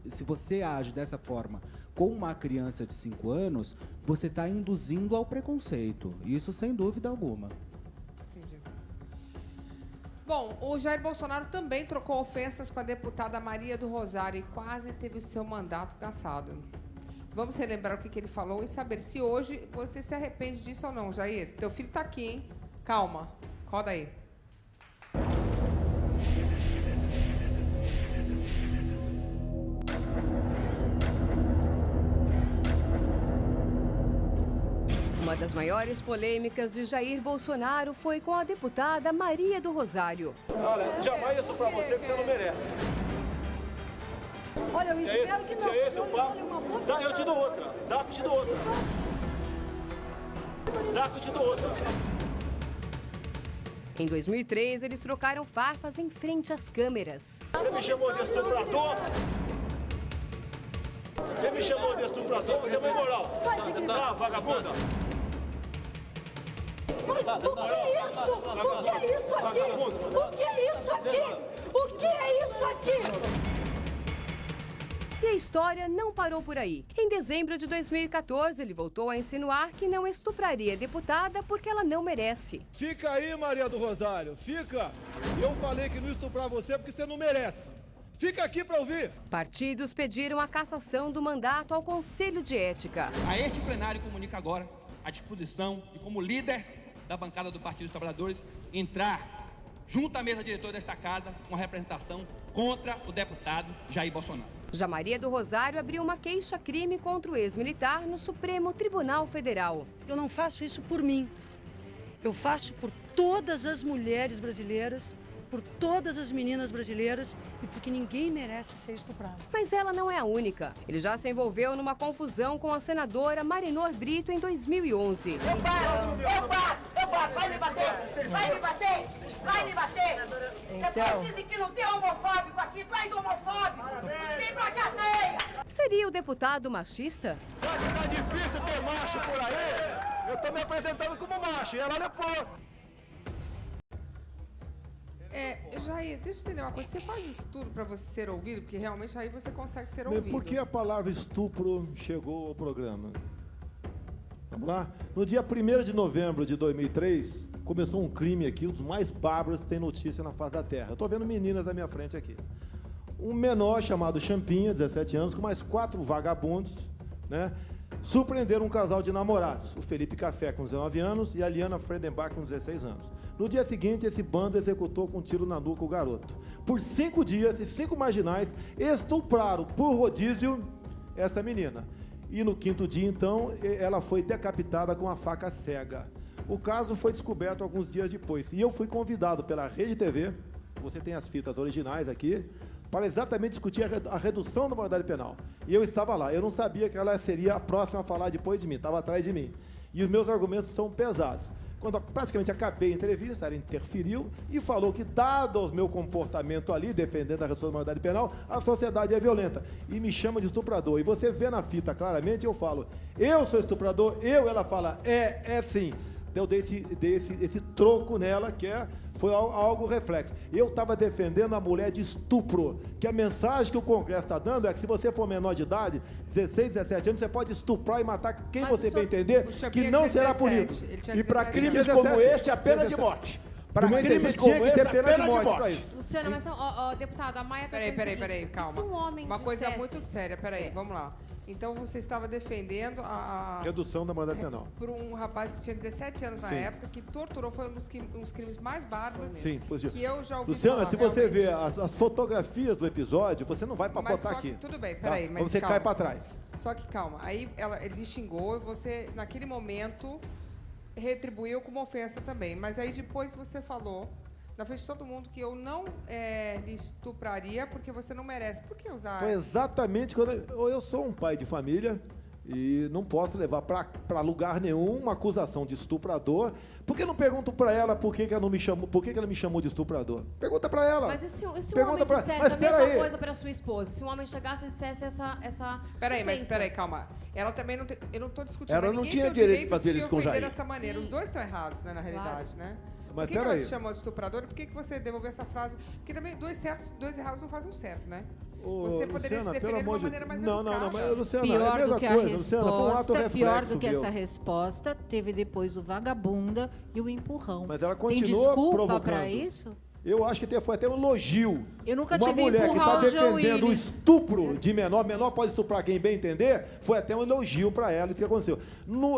se você age dessa forma com uma criança de 5 anos, você está induzindo ao preconceito. Isso sem dúvida alguma. Bom, o Jair Bolsonaro também trocou ofensas com a deputada Maria do Rosário e quase teve o seu mandato cassado. Vamos relembrar o que ele falou e saber se hoje você se arrepende disso ou não, Jair. Teu filho tá aqui, hein? Calma. Roda aí. Uma das maiores polêmicas de Jair Bolsonaro foi com a deputada Maria do Rosário. Olha, jamais isso para você que você não merece. Olha, eu espero que não. Se é esse o papo, dá, eu te dou outra. Dá, eu te dou outra. Dá, eu te dou outra. Em 2003, eles trocaram farpas em frente às câmeras. Você me chamou de estuprador? Você me chamou de estuprador? Você é moral. Tá, vagabunda? O que é isso? O que é isso aqui? O que é isso aqui? O que é isso aqui? E a história não parou por aí. Em dezembro de 2014, ele voltou a insinuar que não estupraria a deputada porque ela não merece. Fica aí, Maria do Rosário, fica. Eu falei que não ia estuprar você porque você não merece. Fica aqui para ouvir. Partidos pediram a cassação do mandato ao Conselho de Ética. A este plenário comunica agora a disposição de, como líder da bancada do Partido dos Trabalhadores, entrar junto à mesa diretora desta casa com representação contra o deputado Jair Bolsonaro. Já Maria do Rosário abriu uma queixa-crime contra o ex-militar no Supremo Tribunal Federal. Eu não faço isso por mim. Eu faço por todas as mulheres brasileiras, por todas as meninas brasileiras e porque ninguém merece ser estuprado. Mas ela não é a única. Ele já se envolveu numa confusão com a senadora Marinor Brito em 2011. Eu bato homofóbico, vai me bater, vai me bater, vai me bater. Depois dizem que não tem homofóbico aqui, traz homofóbico, vem pra cadeia. Seria o deputado machista? Já que tá difícil ter macho por aí, eu tô me apresentando como macho, e ela olha pô. Jair, deixa eu entender uma coisa. Você faz estudo para você ser ouvido? Porque realmente aí você consegue ser ouvido. Por que a palavra estupro chegou ao programa? Vamos lá? No dia 1º de novembro de 2003, começou um crime aqui, um dos mais bárbaros que tem notícia na face da Terra. Eu tô vendo meninas à minha frente aqui. Um menor chamado Champinha, 17 anos, com mais 4 vagabundos, né? Surpreenderam um casal de namorados, o Felipe Café, com 19 anos, e a Liana Fredenbach, com 16 anos. No dia seguinte, esse bando executou com um tiro na nuca o garoto. Por 5 dias, esses 5 marginais estupraram por rodízio essa menina. E no 5º dia, então, ela foi decapitada com uma faca cega. O caso foi descoberto alguns dias depois. E eu fui convidado pela Rede TV, você tem as fitas originais aqui, para exatamente discutir a redução da maioridade penal. E eu estava lá. Eu não sabia que ela seria a próxima a falar depois de mim, estava atrás de mim. E os meus argumentos são pesados. Quando eu praticamente acabei a entrevista, ela interferiu e falou que, dado o meu comportamento ali, defendendo a redução da maioridade penal, a sociedade é violenta. E me chama de estuprador. E você vê na fita claramente, eu falo, eu sou estuprador, ela fala, é sim. Eu dei esse troco nela, foi algo reflexo. Eu estava defendendo a mulher de estupro, que a mensagem que o Congresso está dando é que se você for menor de idade, 16, 17 anos, você pode estuprar e matar quem você bem entender, que não será punido. E para crimes como este, a pena de morte. Para crimes como esse, a pena de morte. Luciana, mas, deputado, a Maia está dizendo Peraí, calma. Se um homem Uma coisa muito séria, vamos lá. Então você estava defendendo a redução da maioridade penal por um rapaz que tinha 17 anos na época, que torturou, foi um dos crimes mais bárbaros que eu já ouvi Luciana, falar. se você vê as fotografias do episódio, você não vai papotar aqui. Tudo bem, peraí, tá? mas você calma. cai para trás. Só que calma, aí ele xingou e você, naquele momento, retribuiu com uma ofensa também. Mas aí depois você falou, na frente de todo mundo, que eu não lhe estupraria porque você não merece. Por que usar? Foi exatamente quando eu sou um pai de família e não posso levar para lugar nenhum uma acusação de estuprador. Por que não pergunto para ela por que ela não me chamou, por que ela me chamou de estuprador? Pergunta para ela. Mas e se um homem dissesse a mesma coisa para sua esposa? Se um homem chegasse e dissesse essa Peraí, calma. Ela também não tem, eu não estou discutindo. Ela não tinha direito de fazer isso com o Jair. Dessa maneira. Os dois estão errados, né, na realidade, né? Mas por que ela te chamou de estuprador? Por que você devolveu essa frase? Porque também dois errados não fazem um certo, né? Você poderia Luciana, se defender de uma maneira mais educada. Não, mas Luciana, pior é a mesma do que a coisa. resposta, Luciana, foi um ato reflexo, pior do que viu? essa resposta, teve depois o vagabunda e o empurrão. Mas ela Tem continua desculpa provocando. para isso? Eu acho que foi até um elogio. Eu nunca Uma tive mulher que está empurrar o João defendendo o Willis. estupro de menor pode estuprar quem bem entender, foi até um elogio para ela, isso que aconteceu.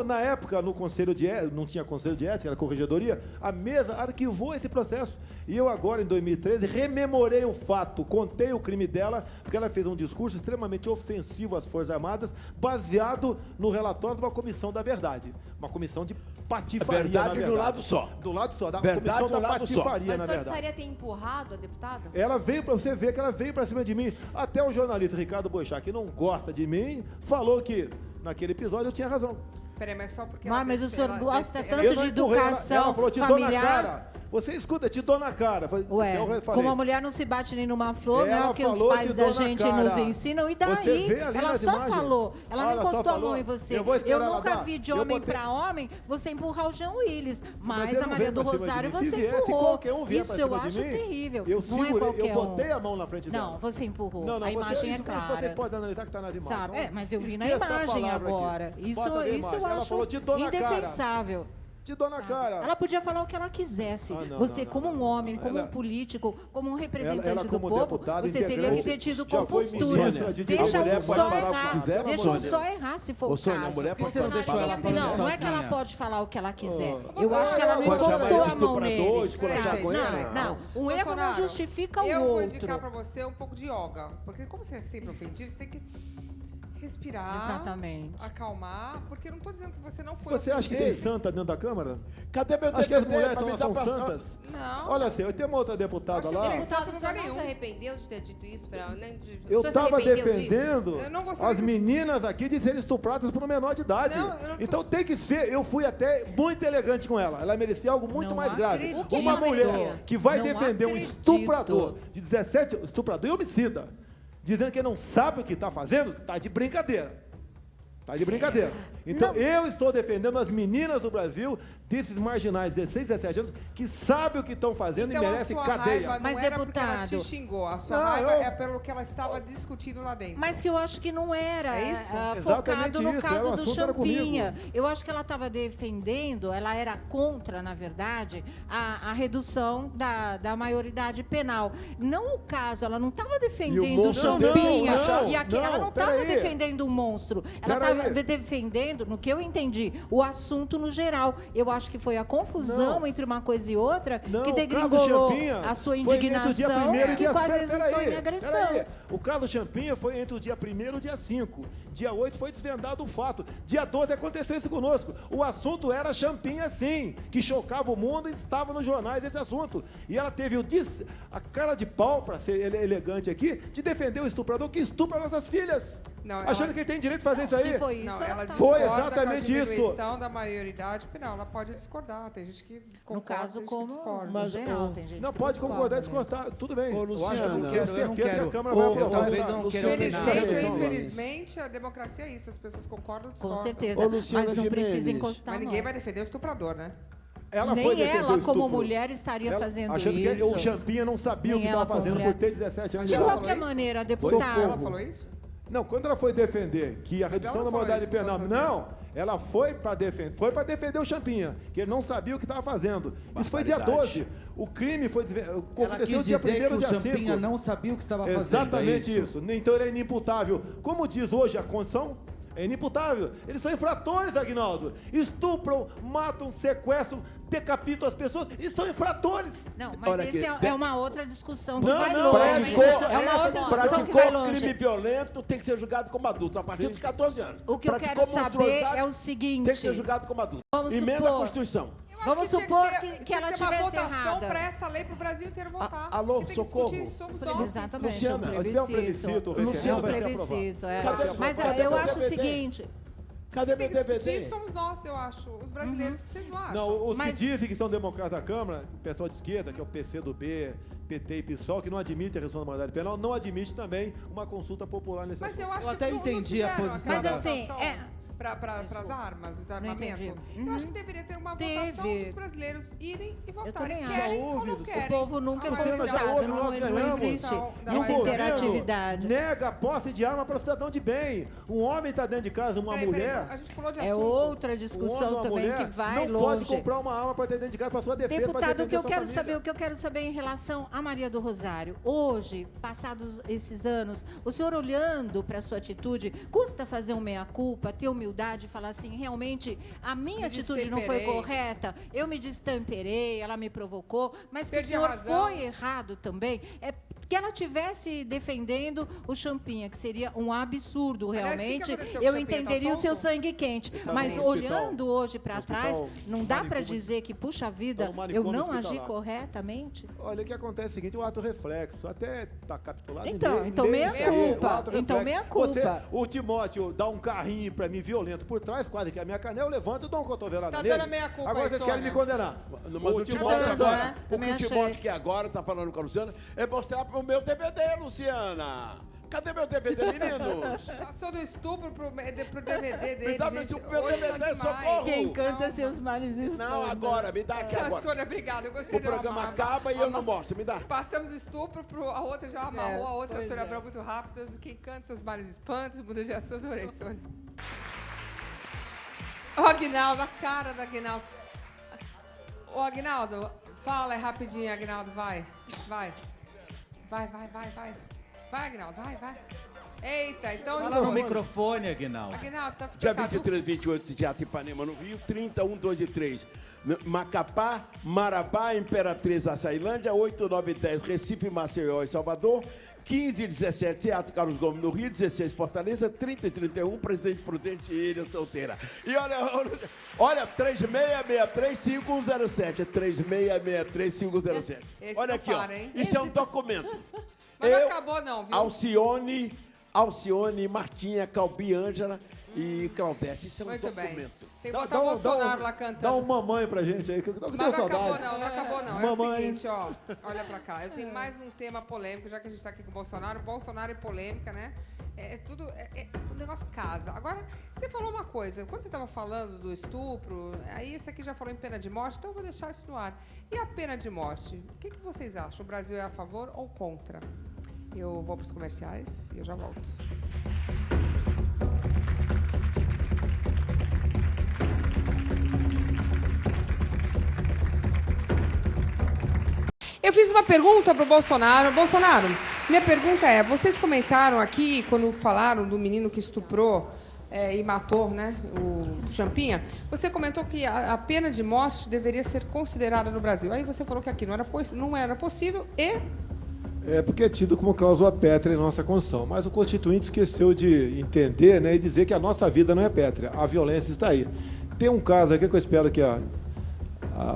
Na época, no Conselho de Ética, não tinha Conselho de Ética, era Corregedoria, a mesa arquivou esse processo. E eu agora, em 2013, rememorei o fato, contei o crime dela, porque ela fez um discurso extremamente ofensivo às Forças Armadas, baseado no relatório de uma comissão da verdade. Uma comissão de patifaria, verdade do lado só. Do lado só, da Verdade comissão do da lado patifaria, só. Mas o na senhor verdade. precisaria ter empurrado a deputada? Ela veio para você ver que ela veio para cima de mim. Até o jornalista Ricardo Boechat, que não gosta de mim, falou que naquele episódio eu tinha razão. Peraí, mas só porque Mas o senhor gosta tanto Eu não de empurrei, educação ela falou, te dou na familiar. cara. Você escuta, te dou na cara. Ué, eu falei, como a mulher não se bate nem numa flor, né? Ela O que os falou, pais te da dou na gente cara. nos ensinam. E Você daí? vê ali Ela nas só imagens? falou. Ela não Ela só encostou a mão falou. em você. Eu vou esperar Eu ela nunca dar. vi de Eu homem botei- para homem você empurrar o João Willis. Mas eu a não Maria venho do pra cima de Rosário mim. Se você viesse, empurrou. qualquer um vier pra Isso eu cima de acho mim, terrível. eu Não é segurei, qualquer eu botei um. a mão na frente dela. Não, você empurrou. Não, A imagem é isso clara. vocês podem analisar que está nas imagens. Sabe? Então, Mas eu vi na esqueça a imagem palavra aqui. agora. Isso Bota na eu imagem. Ela acho falou, te dou na cara. indefensável. Te dou na cara. Ela podia falar o que ela quisesse. Você, como um homem, como um político, como um representante ela do como povo, deputada você teria que ter tido já foi compostura. ministra de Deixa direito. um Pode só falar o que errar. quiser, Deixa um só errar, se for o Sônia, caso. a mulher pode Você não deixou ela falando Não é que ela sozinha. pode falar o que ela quiser. Ô, Eu acho que ela não pode chamar encostou ele de a mão estuprador, nele. esculachar com ele? Não, um erro não Bolsonaro, justifica o eu vou outro. indicar pra você um pouco de yoga. Porque como você é sempre ofendido, você tem que respirar, Exatamente. acalmar, porque eu não estou dizendo que você não foi Você acha que tem Ei. santa dentro da Câmara? Cadê meu Acho que as DVD mulheres pra me são dar pra- santas. Não. Olha assim, eu tenho uma outra deputada Acho que lá. ele Deputado, Santo o senhor lugar não se nenhum. arrependeu de ter dito isso para... Né, Eu o senhor se estava arrependeu defendendo disso? Eu não gostaria as que- meninas aqui de serem estupradas por um menor de idade. Não, eu não tô- Então tem que ser. Eu fui até muito elegante com ela. Ela merecia algo muito Não mais grave. acredito. O que Uma ela mulher merecia? que vai Não defender um acredito. estuprador de 17 estuprador e homicida, dizendo que não sabe o que está fazendo, tá de brincadeira. Tá de brincadeira. Então, eu estou defendendo as meninas do Brasil, desses marginais, 16, 17 anos, que sabem o que estão fazendo Então e a merecem sua cadeia. raiva não Mas, era porque ela te deputado- xingou. A sua Não, raiva eu- é pelo que ela estava discutindo lá dentro. Mas que eu acho que não era É isso? Exatamente focado no isso, caso o do assunto era Champinha. comigo. Eu acho que ela estava defendendo, ela era contra, na verdade, a redução da maioridade penal. Não o caso, ela não estava defendendo o monstro- Champinha. Não, e aqui, ela não estava peraí. defendendo o monstro. Ela Peraí. estava defendendo, no que eu entendi, o assunto no geral. Eu acho que foi a confusão Não. entre uma coisa e outra Não, que o caso degringolou Champinha a sua foi entre o dia indignação 1º e e dia quase 7. resultou em agressão. Peraí. O caso Champinha foi entre o dia 1º e o dia 5. Dia 8 foi desvendado o fato. Dia 12 aconteceu isso conosco. O assunto era Champinha, sim, que chocava o mundo e estava nos jornais esse assunto. E ela teve a cara de pau, para ser elegante aqui, de defender o estuprador que estupra nossas filhas. Não, achando ela- que ele tem direito de fazer isso aí. Se foi isso, Não, ela ela tá- Foi discorda exatamente com a isso. diminuição da maioridade penal. Ela pode discordar. Tem gente que concorda, No caso, tem gente como que discorda. no geral, tem gente Não, que pode discorda concordar e mesmo. discordar, tudo bem. Ô, eu Luciana, acho, eu eu não tenho quero- certeza que a Câmara Ô, vai aprovar talvez essa- eu não quero Felizmente ou opinar. infelizmente, a democracia é isso. As pessoas concordam ou Com discordam. certeza. Ô, Luciana Mas não precisa Gimenez. encostar, Mas ninguém não. vai defender o estuprador, né? Ela Nem foi defender ela, o como estupro. mulher, estaria Ela- fazendo achando isso. que o Champinha não sabia o Nem que ela estava fazendo como por ter 17 anos De de ela idade. qualquer falou isso? maneira, Socorro. deputado. Ela falou isso? Não, quando ela foi defender que a Mas redução ela da não falou moralidade isso com penal, todas as não, vezes. ela foi para defender o Champinha, que ele não sabia o que estava fazendo. Isso foi dia Barbaridade. 12. O crime foi Ela aconteceu quis dia dizer 1º que o dia Champinha 5. não sabia o que estava fazendo. Exatamente é isso. Então ele é inimputável. Como diz hoje a Constituição, é inimputável. Eles são infratores, Aguinaldo. Estupram, matam, sequestram, decapitam as pessoas e são infratores. Não, mas Olha esse aqui, é uma outra discussão que Não, vai não, longe. Praticou, É uma outra discussão que vai praticou longe. crime violento, tem que ser julgado como adulto, a partir dos 14 anos. O que eu quero Praticou saber monstruosidade, é o seguinte. tem que ser julgado como adulto. Vamos Emenda supor- a Constituição. Eu acho Vamos que supor tinha que tinha ela ter uma tivesse votação errada. para essa lei para o Brasil inteiro votar. Alô, Quem tem que socorro. discutir somos nós. Exatamente, Luciana, é um nós tivemos um plebiscito, o Luciana, referendo um vai ser plebiscito, é. aprovado. Mas Cadê eu meu acho o DVD? seguinte, Cadê Quem meu tem que discutir DVD? somos nós, eu acho. Os brasileiros, vocês não acham? Não, os Mas- que dizem que são democratas da Câmara, o pessoal de esquerda, que é o PC do B, PT e PSOL, que não admite a redução da moralidade penal, não admite também uma consulta popular nesse Mas assunto. eu acho Eu até que entendi a tiveram posição aquela da- Mas, assim, votação para as armas, os armamentos. entendi. Eu acho que deveria ter uma Teve. votação dos brasileiros irem e votarem. também acho. Querem Já ou houve, não o querem. o povo nunca A foi Luciana, já maioridade houve, escutado, nós não ganhamos. existe da E o essa governo interatividade. nega a posse de arma para o cidadão de bem. Um homem está dentro de casa, uma Peraí, mulher... a gente pulou de É assunto. outra um homem discussão ou uma também mulher que vai não pode longe. comprar uma arma para ter dentro de casa para sua defesa, para Deputado, defender o que eu sua quero família. saber, o que eu quero saber em relação a Maria do Rosário. Hoje, passados esses anos, o senhor olhando para a sua atitude, custa fazer um meia-culpa, ter humildade e falar assim, realmente, a minha atitude não foi destemperei. correta, eu me destemperei, ela me provocou, mas que o Perdi a senhor razão. foi errado também. É que ela tivesse defendendo o Champinha, que seria um absurdo, Aliás, o que realmente, aconteceu com o eu Champinha? Tá entenderia o seu solto? sangue quente. tá Mas no hospital. olhando hoje para No trás, hospital, não no dá para manicômio. dizer que, puxa vida, Tá no eu manicômio não agi hospitalar. corretamente? Olha, o que acontece é o seguinte, o ato reflexo, até está capitulado. Então, em então leis, meia o culpa, ato então reflexo. meia culpa. Você, o Timóteo dá um carrinho para mim violento por trás, quase que a minha canela, eu levanto e dou um cotovelado Tá nele. dando a meia culpa Agora aí, vocês querem Sônia. me condenar. Mas o Timóteo Timóteo dando, agora, né? o que Também o achei. Timóteo que agora tá falando com a Luciana é mostrar pro meu DVD, Luciana. Cadê meu DVD, meninos? Passou do estupro pro DVD dele, Me dá gente. meu Hoje DVD, tá demais. socorro. Quem canta seus males esconde. Não, agora, me dá aqui Ah, agora. Sônia, obrigada. Eu gostei O programa de acaba e eu não mostro, me dá. Passamos do estupro, a outra já amarrou, a outra, a pois Sônia é. Abrão muito rápida. Quem canta seus males espantos, muda de assunto, adorei, Sônia. Ô, Aguinaldo, a cara do Aguinaldo. Ô, Aguinaldo, fala rapidinho, Aguinaldo, vai. Vai. Vai, Aguinaldo, vai. Eita, então... Fala no microfone, Aguinaldo. Aguinaldo, tá Dia ficando... 23, 28 de Teatro Ipanema, no Rio. 30, 1, 2 e 3. Macapá, Marabá, Imperatriz, Açailândia. 8, 9 e 10, Recife, Maceió e Salvador. 15 e 17, Teatro Carlos Gomes, no Rio. 16, Fortaleza. 30 e 31, Presidente Prudente e Ilha Solteira. E olha 3663-5107. 3663-5107. Olha aqui, ó. Isso é um documento. Mas não acabou não, viu? Alcione, Martinha, Calbi, Ângela e Claudete. Isso é um documento. Bem. Tem que botar o Bolsonaro lá cantando. Dá um mamãe pra gente aí, que eu Mas não acabou não. É o Mamãe. seguinte, ó. Olha pra cá. Eu tenho mais um tema polêmico, já que a gente tá aqui com o Bolsonaro. Bolsonaro e polêmica, né? O negócio casa. Agora, você falou uma coisa. Quando você estava falando do estupro, aí esse aqui já falou em pena de morte, então eu vou deixar isso no ar. E a pena de morte? O que vocês acham? O Brasil é a favor ou contra? Eu vou para os comerciais e eu já volto. Eu fiz uma pergunta para o Bolsonaro. Bolsonaro, minha pergunta é, vocês comentaram aqui, quando falaram do menino que estuprou e matou, né, o Champinha, você comentou que a pena de morte deveria ser considerada no Brasil. Aí você falou que aqui não era possível e... É porque é tido como cláusula pétrea em nossa Constituição. Mas o Constituinte esqueceu de entender, né, e dizer que a nossa vida não é pétrea. A violência está aí. Tem um caso aqui que eu espero que a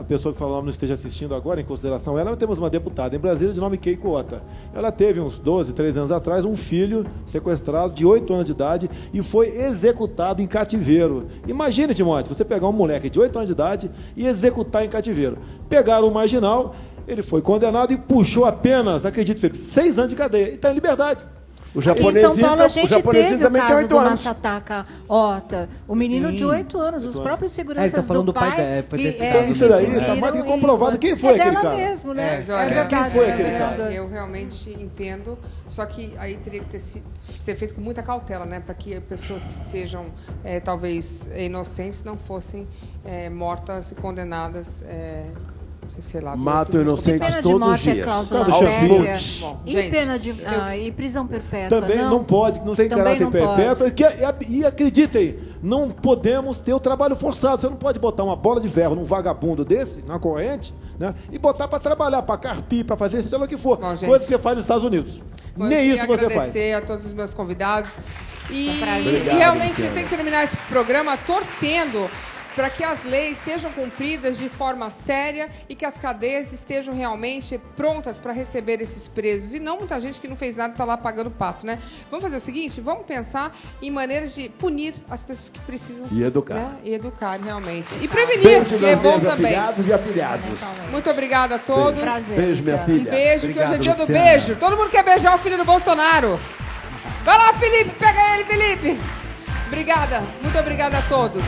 pessoa que falou não esteja assistindo agora, em consideração ela. Nós temos uma deputada em Brasília de nome Keiko Ota. Ela teve uns 12, 13 anos atrás um filho sequestrado de 8 anos de idade e foi executado em cativeiro. Imagine, Timóteo, você pegar um moleque de 8 anos de idade e executar em cativeiro. Pegaram o marginal, ele foi condenado e puxou apenas, acredite, Felipe, 6 anos de cadeia e está em liberdade. O japonesinho, em São Paulo a gente teve o também caso do anos. Massataka Ota, o menino de 8 anos, os próprios seguranças tá falando do pai. Foi desse caso. Isso daí está mais que comprovado. Quem foi aquele cara? Mesmo, né? Mas, olha, quem foi aquele cara? Eu realmente entendo, só que aí teria que ser feito com muita cautela, né? Para que pessoas que sejam talvez inocentes não fossem mortas e condenadas. Sei lá, matam inocentes todos os dias. E pena de e prisão perpétua. Também não pode, não tem caráter perpétuo. E acreditem, não podemos ter o trabalho forçado. Você não pode botar uma bola de ferro num vagabundo desse, na corrente, né, e botar para trabalhar, para carpir, para fazer seja lá o que for. Bom, coisas que faz nos Estados Unidos. Nem isso você faz. Agradecer a todos os meus convidados. E realmente eu tenho que terminar esse programa torcendo para que as leis sejam cumpridas de forma séria e que as cadeias estejam realmente prontas para receber esses presos. E não muita gente que não fez nada está lá pagando pato, né? Vamos fazer o seguinte, vamos pensar em maneiras de punir as pessoas que precisam. E educar. Né? E educar, realmente. E prevenir, que é bom também. Apilhados e apilhados. Muito obrigada a todos. Beijo, minha filha. Um beijo, obrigado, que hoje é dia do Luciana. beijo. Todo mundo quer beijar o filho do Bolsonaro. Vai lá, Felipe, pega ele, Felipe. Obrigada, muito obrigada a todos.